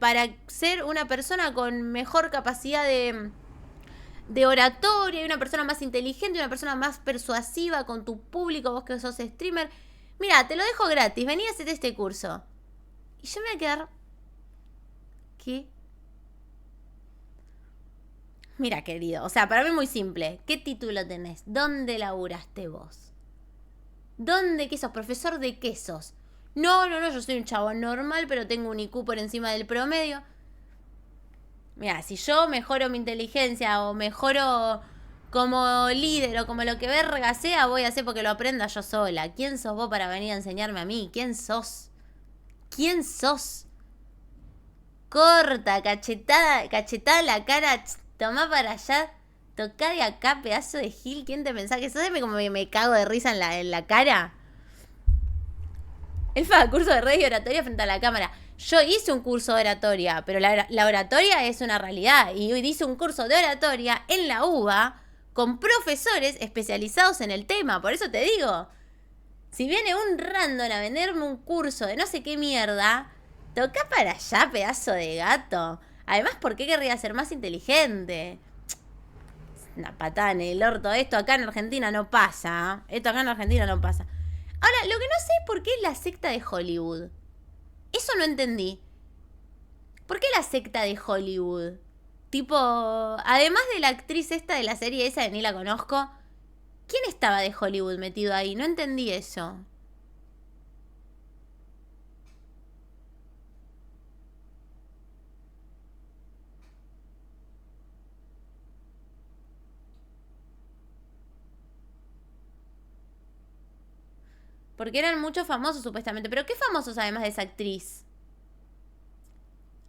para ser una persona con mejor capacidad de oratoria, y una persona más inteligente, una persona más persuasiva con tu público, vos que sos streamer. Mira, te lo dejo gratis, vení a hacer este curso. Y yo me voy a quedar... ¿Qué? Mira, querido, o sea, para mí es muy simple. ¿Qué título tenés? ¿Dónde laburaste vos? ¿Dónde? ¿Qué sos? ¿Profesor de qué sos? No, yo soy un chabón normal, pero tengo un IQ por encima del promedio. Mira, si yo mejoro mi inteligencia o mejoro como líder o como lo que verga sea, voy a hacer porque lo aprenda yo sola. ¿Quién sos vos para venir a enseñarme a mí? ¿Quién sos? Corta, cachetada en la cara, tomá para allá. Tocá de acá, pedazo de gil. ¿Quién te pensás que sos? Como me cago de risa en la cara. Elfa, curso de redes y oratoria frente a la cámara. Yo hice un curso de oratoria, pero la oratoria es una realidad. Y hoy hice un curso de oratoria en la UBA con profesores especializados en el tema. Por eso te digo, si viene un random a venderme un curso de no sé qué mierda, toca para allá, pedazo de gato. Además, ¿por qué querría ser más inteligente? Una patada en el orto. Esto acá en Argentina no pasa. Ahora, lo que no sé es por qué es la secta de Hollywood. Eso no entendí. ¿Por qué la secta de Hollywood? Tipo, además de la actriz esta de la serie esa, que ni la conozco, ¿Quién estaba de Hollywood metido ahí? No entendí eso. Porque eran muchos famosos supuestamente. ¿Pero qué famosos además de esa actriz?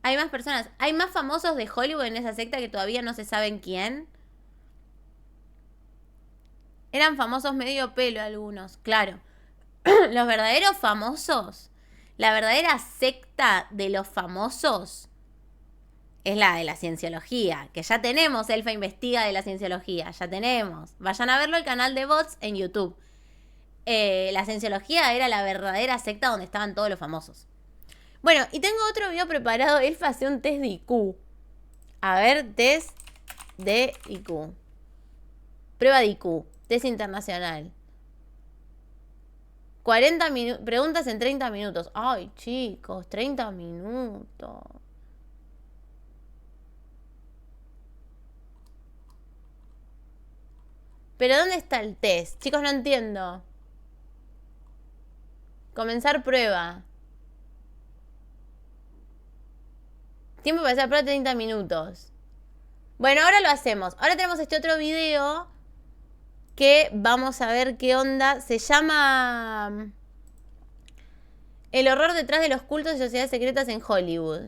Hay más personas. Hay más famosos de Hollywood en esa secta que todavía no se saben quién. Eran famosos medio pelo algunos, claro. Los verdaderos famosos, la verdadera secta de los famosos es la de la cienciología. Que ya tenemos Elfa Investiga de la cienciología. Ya tenemos. Vayan a verlo el canal de bots en YouTube. La cienciología era la verdadera secta donde estaban todos los famosos. Bueno, y tengo otro video preparado. Elfa hace un test de IQ. A ver, test de IQ. Prueba de IQ. Test internacional. 40 minutos. Preguntas en 30 minutos. Ay, chicos, 30 minutos. ¿Pero dónde está el test? Chicos, no entiendo. Comenzar prueba. Tiempo para hacer prueba 30 minutos. Bueno, ahora lo hacemos. Ahora tenemos este otro video que vamos a ver qué onda. Se llama El horror detrás de los cultos y sociedades secretas en Hollywood.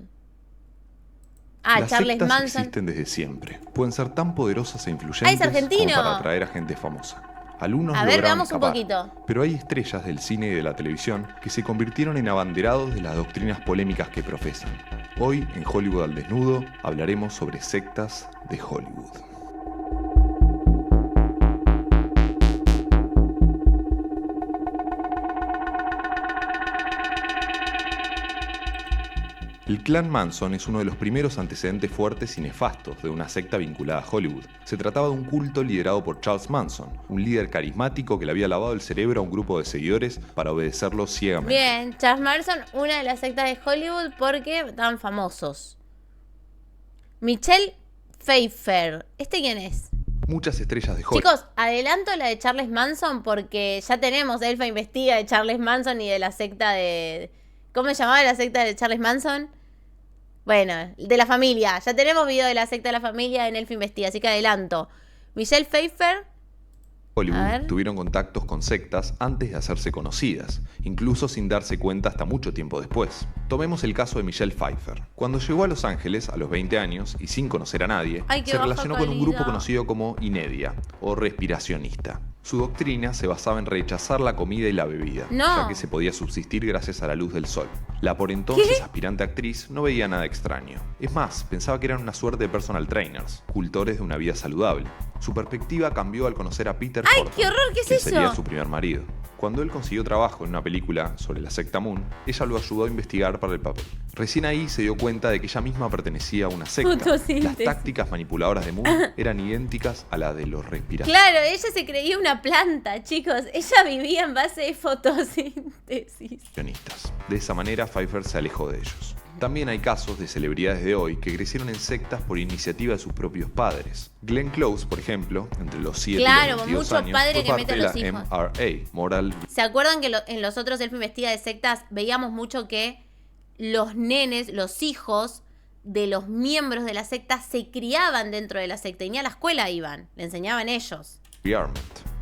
Las Charles sectas Manson. existen desde siempre. Pueden ser tan poderosas e influyentes Ah, es argentino. como para atraer a gente famosa. Algunos A ver, lograron veamos un escapar, poquito. pero hay estrellas del cine y de la televisión que se convirtieron en abanderados de las doctrinas polémicas que profesan. Hoy, en Hollywood al Desnudo, hablaremos sobre sectas de Hollywood. El clan Manson es uno de los primeros antecedentes fuertes y nefastos de una secta vinculada a Hollywood. Se trataba de un culto liderado por Charles Manson, un líder carismático que le había lavado el cerebro a un grupo de seguidores para obedecerlo ciegamente. Bien, Charles Manson, una de las sectas de Hollywood porque estaban famosos. Michelle Pfeiffer. ¿Este quién es? Muchas estrellas de Hollywood. Chicos, adelanto la de Charles Manson porque ya tenemos Elfa Investiga de Charles Manson y de la secta de... ¿Cómo se llamaba la secta de Charles Manson? Bueno, de la familia. Ya tenemos video de la secta de la familia en Elfa Investiga, así que adelanto. Michelle Pfeiffer. Hollywood tuvieron contactos con sectas antes de hacerse conocidas, incluso sin darse cuenta hasta mucho tiempo después. Tomemos el caso de Michelle Pfeiffer. Cuando llegó a Los Ángeles a los 20 años y sin conocer a nadie, Ay, qué se baja relacionó con un grupo calidad. conocido como Inedia o respiracionista. Su doctrina se basaba en rechazar la comida y la bebida, No. ya que se podía subsistir gracias a la luz del sol. La por entonces aspirante actriz no veía nada extraño. Es más, pensaba que eran una suerte de personal trainers, cultores de una vida saludable. Su perspectiva cambió al conocer a Peter ¡Ay, Horton, qué horror! ¿Qué es que eso? sería su primer marido. Cuando él consiguió trabajo en una película sobre la secta Moon, ella lo ayudó a investigar para el papel. Recién ahí se dio cuenta de que ella misma pertenecía a una secta. Las Fotosíntesis. tácticas manipuladoras de Moon eran idénticas a las de los respiracionistas. Claro, ella se creía una planta, chicos. Ella vivía en base de fotosíntesis. De esa manera, Pfeiffer se alejó de ellos. También hay casos de celebridades de hoy que crecieron en sectas por iniciativa de sus propios padres. Glenn Close, por ejemplo, entre los 7 Claro, y los 22 mucho años, padre fue que parte mete a de los la hijos. MRA, Moral ¿Se acuerdan que en los otros Elfa Investiga de sectas veíamos mucho que los nenes, los hijos de los miembros de la secta se criaban dentro de la secta y ni a la escuela iban, le enseñaban ellos? Rearment,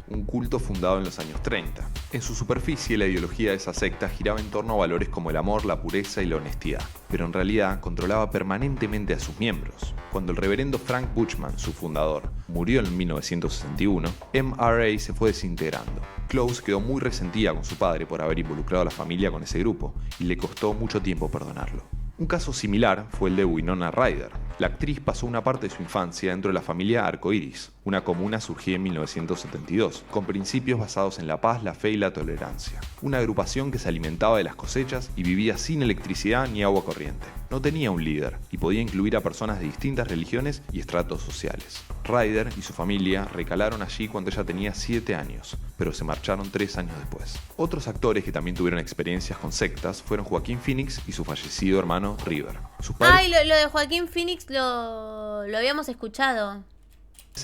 un culto fundado en los años 30. En su superficie, la ideología de esa secta giraba en torno a valores como el amor, la pureza y la honestidad, pero en realidad controlaba permanentemente a sus miembros. Cuando el reverendo Frank Buchman, su fundador, murió en 1961, MRA se fue desintegrando. Close quedó muy resentida con su padre por haber involucrado a la familia con ese grupo, y le costó mucho tiempo perdonarlo. Un caso similar fue el de Winona Ryder. La actriz pasó una parte de su infancia dentro de la familia Arcoiris, una comuna surgida en 1972, con principios basados en la paz, la fe y la tolerancia. Una agrupación que se alimentaba de las cosechas y vivía sin electricidad ni agua corriente. No tenía un líder y podía incluir a personas de distintas religiones y estratos sociales. Ryder y su familia recalaron allí cuando ella tenía 7 años, pero se marcharon 3 años después. Otros actores que también tuvieron experiencias con sectas fueron Joaquín Phoenix y su fallecido hermano River. Sus padres Ay, lo de Joaquín Phoenix lo habíamos escuchado.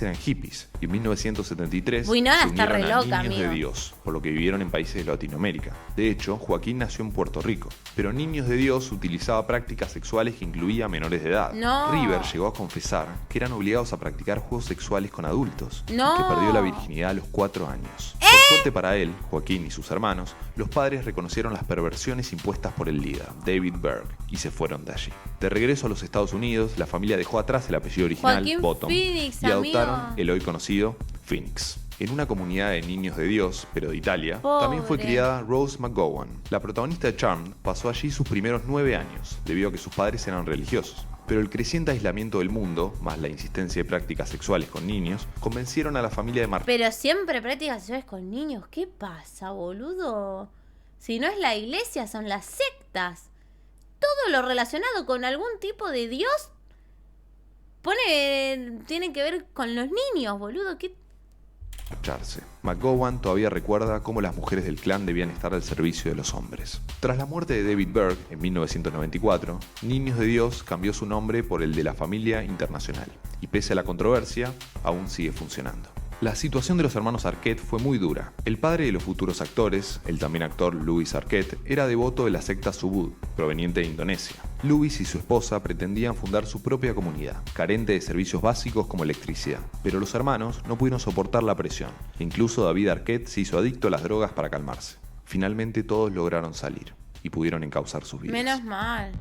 eran hippies y en 1973 Winona se está re unieron a loca, Niños de amigo. Dios, por lo que vivieron en países de Latinoamérica. De hecho, Joaquín nació en Puerto Rico, pero Niños de Dios utilizaba prácticas sexuales que incluía menores de edad. No. River llegó a confesar que eran obligados a practicar juegos sexuales con adultos No. y que perdió la virginidad a los 4 años. Por suerte para él, Joaquín y sus hermanos, los padres reconocieron las perversiones impuestas por el líder, David Berg, y se fueron de allí. De regreso a los Estados Unidos, la familia dejó atrás el apellido original, Joaquín Bottom, Phoenix, y adoptaron amigo. el hoy conocido Phoenix. En una comunidad de niños de Dios, pero de Italia, Pobre. también fue criada Rose McGowan. La protagonista de Charmed pasó allí sus primeros 9 años, debido a que sus padres eran religiosos. Pero el creciente aislamiento del mundo, más la insistencia de prácticas sexuales con niños, convencieron a la familia de marchar. Pero siempre prácticas sexuales con niños. ¿Qué pasa, boludo? Si no es la iglesia, son las sectas. Todo lo relacionado con algún tipo de Dios tiene que ver con los niños, boludo. ¿Qué? Marcharse. McGowan todavía recuerda cómo las mujeres del clan debían estar al servicio de los hombres. Tras la muerte de David Berg en 1994, Niños de Dios cambió su nombre por el de la Familia Internacional y pese a la controversia, aún sigue funcionando. La situación de los hermanos Arquette fue muy dura. El padre de los futuros actores, el también actor Louis Arquette, era devoto de la secta Subud, proveniente de Indonesia. Louis y su esposa pretendían fundar su propia comunidad, carente de servicios básicos como electricidad. Pero los hermanos no pudieron soportar la presión. Incluso David Arquette se hizo adicto a las drogas para calmarse. Finalmente todos lograron salir y pudieron encauzar sus vidas. Menos mal.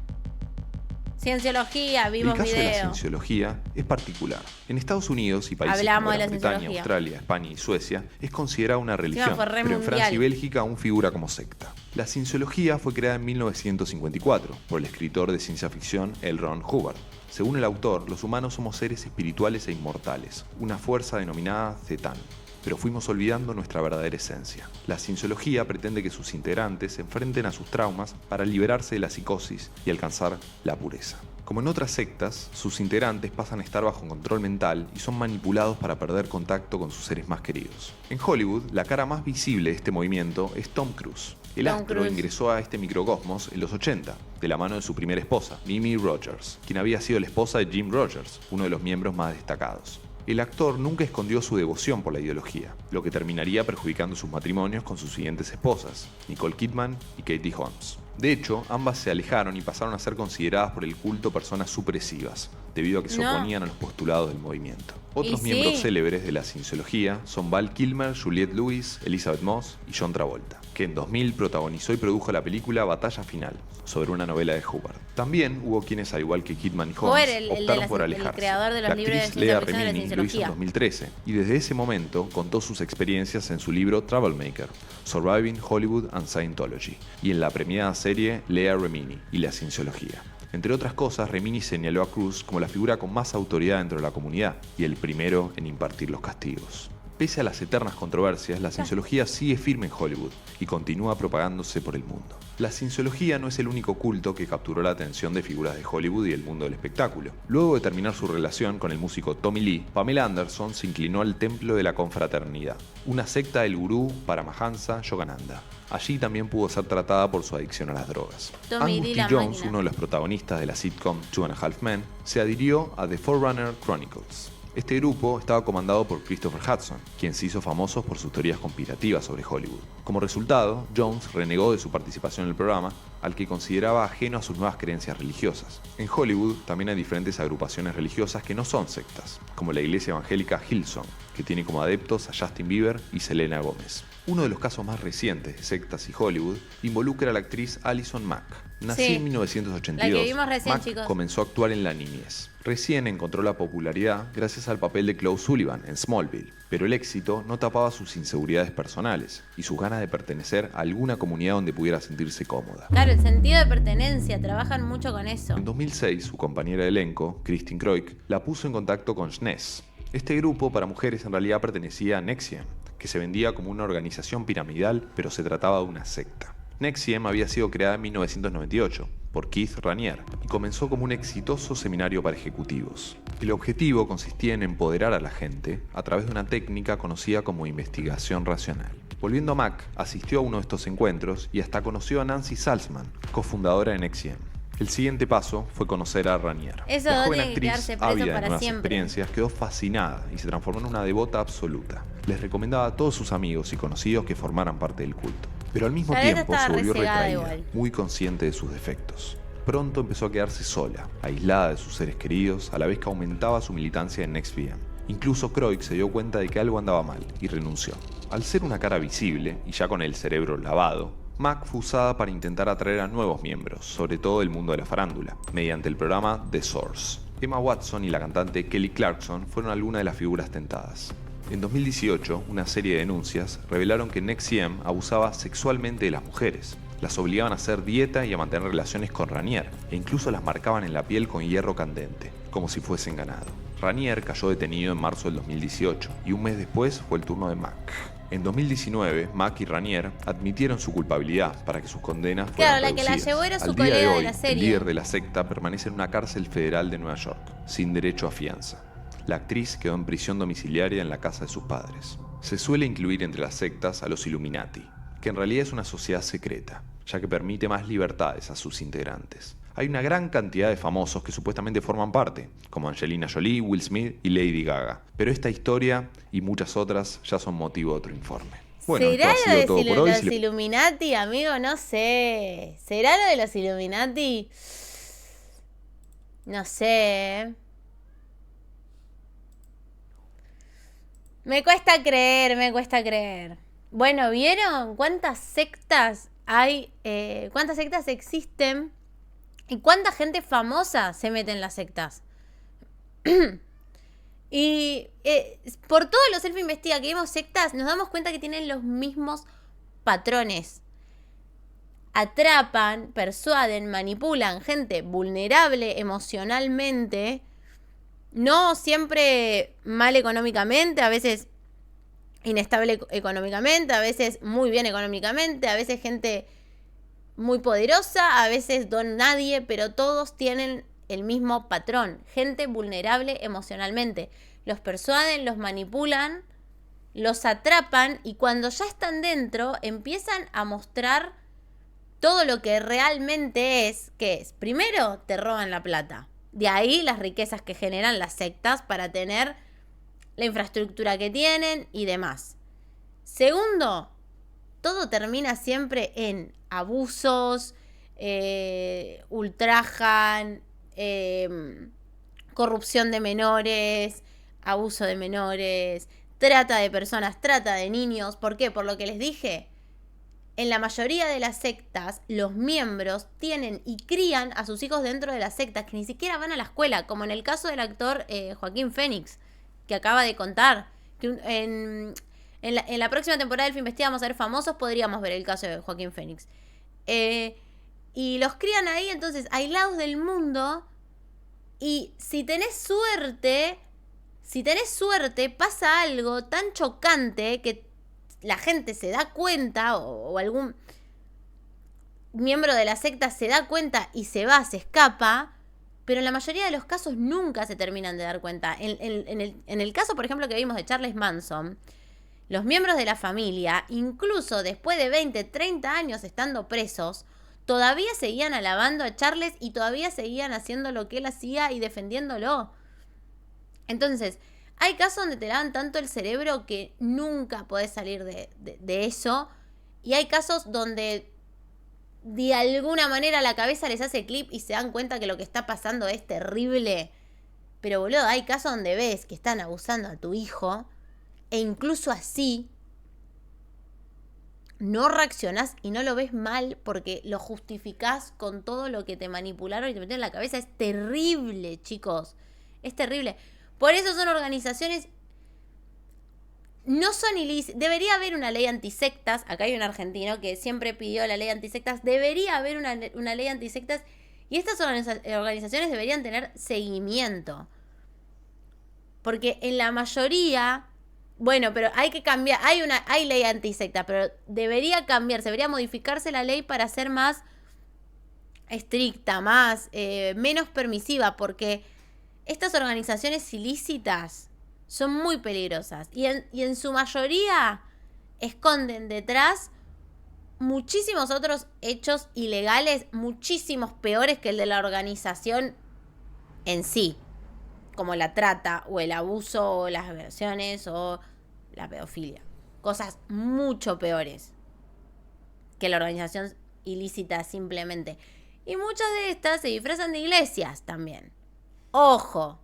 Cienciología, vimos El caso de la video. cienciología es particular. En Estados Unidos y países Hablamos como de la Gran Bretaña, cienciología. Australia, España y Suecia es considerada una religión, fue re pero en Francia y mundial. Bélgica aún figura como secta. La cienciología fue creada en 1954 por el escritor de ciencia ficción L. Ron Hubbard. Según el autor, los humanos somos seres espirituales e inmortales, una fuerza denominada Zetán. Pero fuimos olvidando nuestra verdadera esencia. La cienciología pretende que sus integrantes se enfrenten a sus traumas para liberarse de la psicosis y alcanzar la pureza. Como en otras sectas, sus integrantes pasan a estar bajo control mental y son manipulados para perder contacto con sus seres más queridos. En Hollywood, la cara más visible de este movimiento es Tom Cruise. El Tom astro Cruise. ingresó a este microcosmos en los 80, de la mano de su primera esposa, Mimi Rogers, quien había sido la esposa de Jim Rogers, uno de los miembros más destacados. El actor nunca escondió su devoción por la ideología, lo que terminaría perjudicando sus matrimonios con sus siguientes esposas, Nicole Kidman y Katie Holmes. De hecho, ambas se alejaron y pasaron a ser consideradas por el culto personas supresivas, debido a que se No. oponían a los postulados del movimiento. Otros Y miembros sí. célebres de la cienciología son Val Kilmer, Juliette Lewis, Elizabeth Moss y John Travolta, que en 2000 protagonizó y produjo la película Batalla Final, sobre una novela de Hubbard. También hubo quienes, al igual que Kidman y Holmes, Hubbard, el de optaron la- por el alejarse. creador de los la libros de actriz ciencia Lea ficción de la Remini lo hizo cienciología. en 2013 y desde ese momento contó sus experiencias en su libro Troublemaker, Surviving Hollywood and Scientology, y en la premiada serie Lea Remini y la cienciología. Entre otras cosas, Remini señaló a Cruz como la figura con más autoridad dentro de la comunidad y el primero en impartir los castigos. Pese a las eternas controversias, la cienciología sigue firme en Hollywood y continúa propagándose por el mundo. La cienciología no es el único culto que capturó la atención de figuras de Hollywood y el mundo del espectáculo. Luego de terminar su relación con el músico Tommy Lee, Pamela Anderson se inclinó al templo de la confraternidad, una secta del gurú Paramahansa Yogananda. Allí también pudo ser tratada por su adicción a las drogas. Tommy Angus Lee, T. la Jones, máquina. uno de los protagonistas de la sitcom Two and a Half Men, se adhirió a The Forerunner Chronicles. Este grupo estaba comandado por Christopher Hudson, quien se hizo famoso por sus teorías conspirativas sobre Hollywood. Como resultado, Jones renegó de su participación en el programa, al que consideraba ajeno a sus nuevas creencias religiosas. En Hollywood también hay diferentes agrupaciones religiosas que no son sectas, como la iglesia evangélica Hillsong, que tiene como adeptos a Justin Bieber y Selena Gómez. Uno de los casos más recientes de sectas y Hollywood involucra a la actriz Alison Mack. Nacida Sí, en 1982, la que vimos recién, Mack chicos. comenzó a actuar en la niñez. Recién encontró la popularidad gracias al papel de Chloe Sullivan en Smallville, pero el éxito no tapaba sus inseguridades personales y sus ganas de pertenecer a alguna comunidad donde pudiera sentirse cómoda. Claro, el sentido de pertenencia, trabajan mucho con eso. En 2006, su compañera de elenco, Christine Kroik, la puso en contacto con SNES. Este grupo para mujeres en realidad pertenecía a NXIVM, que se vendía como una organización piramidal, pero se trataba de una secta. NXIVM había sido creada en 1998 por Keith Raniere y comenzó como un exitoso seminario para ejecutivos. El objetivo consistía en empoderar a la gente a través de una técnica conocida como investigación racional. Volviendo a Mack, asistió a uno de estos encuentros y hasta conoció a Nancy Salzman, cofundadora de NXIVM. El siguiente paso fue conocer a Ranier. Eso La joven tiene que actriz, quedarse preso ávida de para nuevas siempre. experiencias, quedó fascinada y se transformó en una devota absoluta. Les recomendaba a todos sus amigos y conocidos que formaran parte del culto. Pero al mismo Tal vez tiempo se estaba volvió resegada retraída, igual. muy consciente de sus defectos. Pronto empezó a quedarse sola, aislada de sus seres queridos, a la vez que aumentaba su militancia en NextVM. Incluso Kroik se dio cuenta de que algo andaba mal y renunció. Al ser una cara visible y ya con el cerebro lavado, Mac fue usada para intentar atraer a nuevos miembros, sobre todo del mundo de la farándula, mediante el programa The Source. Emma Watson y la cantante Kelly Clarkson fueron algunas de las figuras tentadas. En 2018, una serie de denuncias revelaron que NXIVM abusaba sexualmente de las mujeres. Las obligaban a hacer dieta y a mantener relaciones con Ranier, e incluso las marcaban en la piel con hierro candente, como si fuesen ganado. Ranier cayó detenido en marzo del 2018, y un mes después fue el turno de Mac. En 2019, Mac y Ranier admitieron su culpabilidad para que sus condenas fueran Claro, la que la reducidas. llevó era su Al día de colega de hoy, la el serie. líder de la secta permanece en una cárcel federal de Nueva York, sin derecho a fianza. La actriz quedó en prisión domiciliaria en la casa de sus padres. Se suele incluir entre las sectas a los Illuminati, que en realidad es una sociedad secreta, ya que permite más libertades a sus integrantes. Hay una gran cantidad de famosos que supuestamente forman parte, como Angelina Jolie, Will Smith y Lady Gaga. Pero esta historia y muchas otras ya son motivo de otro informe. Bueno, esto ¿Será ha lo sido de todo por hoy. los Illuminati, amigo? No sé. ¿Será lo de los Illuminati? No sé. Me cuesta creer. Bueno, ¿vieron cuántas sectas hay? ¿Cuántas sectas existen? ¿Y cuánta gente famosa se mete en las sectas? Y por todos los Self Investiga que vimos sectas, nos damos cuenta que tienen los mismos patrones. Atrapan, persuaden, manipulan gente vulnerable emocionalmente, no siempre mal económicamente, a veces inestable económicamente, a veces muy bien económicamente, a veces gente muy poderosa, a veces don nadie, pero todos tienen el mismo patrón. Gente vulnerable emocionalmente. Los persuaden, los manipulan, los atrapan y cuando ya están dentro empiezan a mostrar todo lo que realmente es. ¿Qué es? Primero, te roban la plata. De ahí las riquezas que generan las sectas para tener la infraestructura que tienen y demás. Segundo, todo termina siempre en abusos, ultrajan, corrupción de menores, abuso de menores, trata de personas, trata de niños. ¿Por qué? Por lo que les dije. En la mayoría de las sectas, los miembros tienen y crían a sus hijos dentro de las sectas que ni siquiera van a la escuela, como en el caso del actor Joaquín Phoenix, que acaba de contar. Que en la próxima temporada del Film Investiga vamos a ver famosos, podríamos ver el caso de Joaquín Phoenix. Y los crían ahí, entonces, aislados del mundo. Y si tenés suerte, pasa algo tan chocante que la gente se da cuenta, o algún miembro de la secta se da cuenta y se va, se escapa, pero en la mayoría de los casos nunca se terminan de dar cuenta. En el caso, por ejemplo, que vimos de Charles Manson, los miembros de la familia, incluso después de 20, 30 años estando presos, todavía seguían alabando a Charles y todavía seguían haciendo lo que él hacía y defendiéndolo. Entonces, hay casos donde te lavan tanto el cerebro que nunca podés salir de eso. Y hay casos donde de alguna manera la cabeza les hace clip y se dan cuenta que lo que está pasando es terrible. Pero boludo, hay casos donde ves que están abusando a tu hijo e incluso así no reaccionás y no lo ves mal porque lo justificás con todo lo que te manipularon y te metieron en la cabeza. Es terrible, chicos. Es terrible. Por eso son organizaciones, no son ilícitas. Debería haber una ley antisectas. Acá hay un argentino que siempre pidió la ley antisectas. Debería haber una ley antisectas. Y estas organizaciones deberían tener seguimiento. Porque en la mayoría, bueno, pero hay que cambiar. Hay ley antisecta, pero debería cambiarse, debería modificarse la ley para ser más estricta, menos permisiva, porque estas organizaciones ilícitas son muy peligrosas y en su mayoría esconden detrás muchísimos otros hechos ilegales, muchísimos peores que el de la organización en sí, como la trata o el abuso o las violaciones o la pedofilia. Cosas mucho peores que la organización ilícita simplemente. Y muchas de estas se disfrazan de iglesias también. Ojo,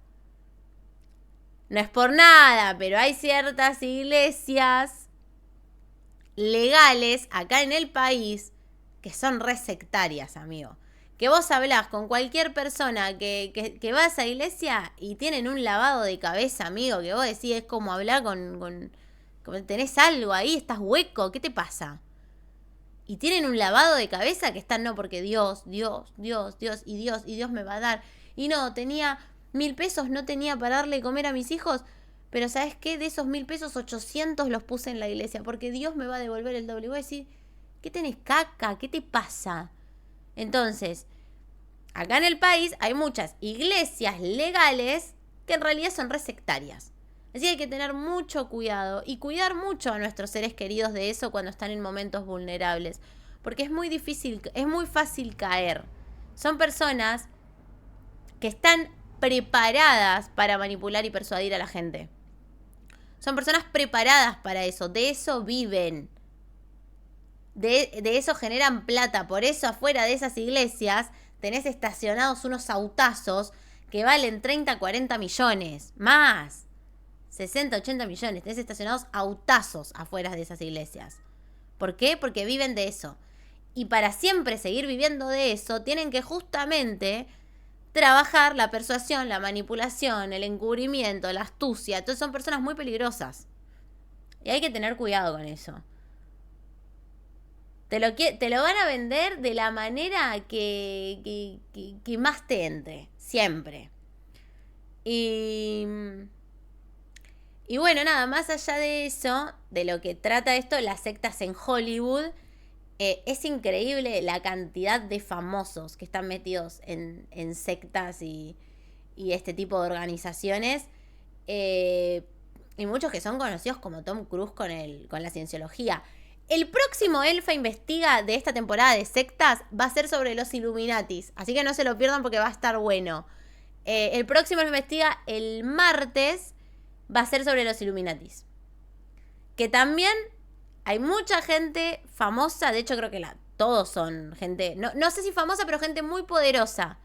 no es por nada, pero hay ciertas iglesias legales acá en el país que son re sectarias, amigo. Que vos hablás con cualquier persona que va a esa iglesia y tienen un lavado de cabeza, amigo, que vos decís es como hablar con tenés algo ahí, estás hueco, ¿qué te pasa? Y tienen un lavado de cabeza que están, no, porque Dios me va a dar. Y no, tenía 1.000 pesos, no tenía para darle de comer a mis hijos, pero ¿sabes qué? De esos 1.000 pesos, 800 los puse en la iglesia, porque Dios me va a devolver el doble. Y voy a decir, ¿qué tenés, caca? ¿Qué te pasa? Entonces, acá en el país hay muchas iglesias legales que en realidad son re sectarias. Así que hay que tener mucho cuidado y cuidar mucho a nuestros seres queridos de eso cuando están en momentos vulnerables. Porque es muy difícil, es muy fácil caer. Son personas que están preparadas para manipular y persuadir a la gente. Son personas preparadas para eso, de eso viven. De eso generan plata. Por eso afuera de esas iglesias tenés estacionados unos autazos que valen 30, 40 millones. Más. 60, 80 millones. Tenés estacionados autazos afuera de esas iglesias. ¿Por qué? Porque viven de eso. Y para siempre seguir viviendo de eso, tienen que justamente trabajar la persuasión, la manipulación, el encubrimiento, la astucia. Entonces son personas muy peligrosas. Y hay que tener cuidado con eso. Te lo van a vender de la manera que más te entre. Siempre. Y bueno, nada, más allá de eso, de lo que trata esto, las sectas en Hollywood, es increíble la cantidad de famosos que están metidos en sectas y este tipo de organizaciones. Y muchos que son conocidos como Tom Cruise con la cienciología. El próximo Elfa Investiga de esta temporada de sectas va a ser sobre los Illuminatis. Así que no se lo pierdan porque va a estar bueno. El próximo Elfa Investiga el martes va a ser sobre los Illuminatis. Que también hay mucha gente famosa. De hecho creo que todos son gente, no sé si famosa, pero gente muy poderosa.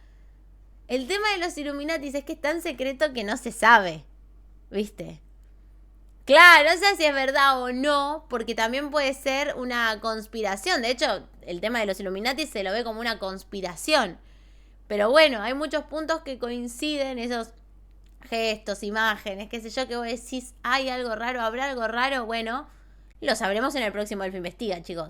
El tema de los Illuminatis es que es tan secreto que no se sabe. ¿Viste? Claro, no sé si es verdad o no, porque también puede ser una conspiración. De hecho, el tema de los Illuminati se lo ve como una conspiración. Pero bueno, hay muchos puntos que coinciden, esos gestos, imágenes, qué sé yo, que vos decís, ¿hay algo raro? ¿Habrá algo raro? Bueno, lo sabremos en el próximo Elfa Investiga, chicos.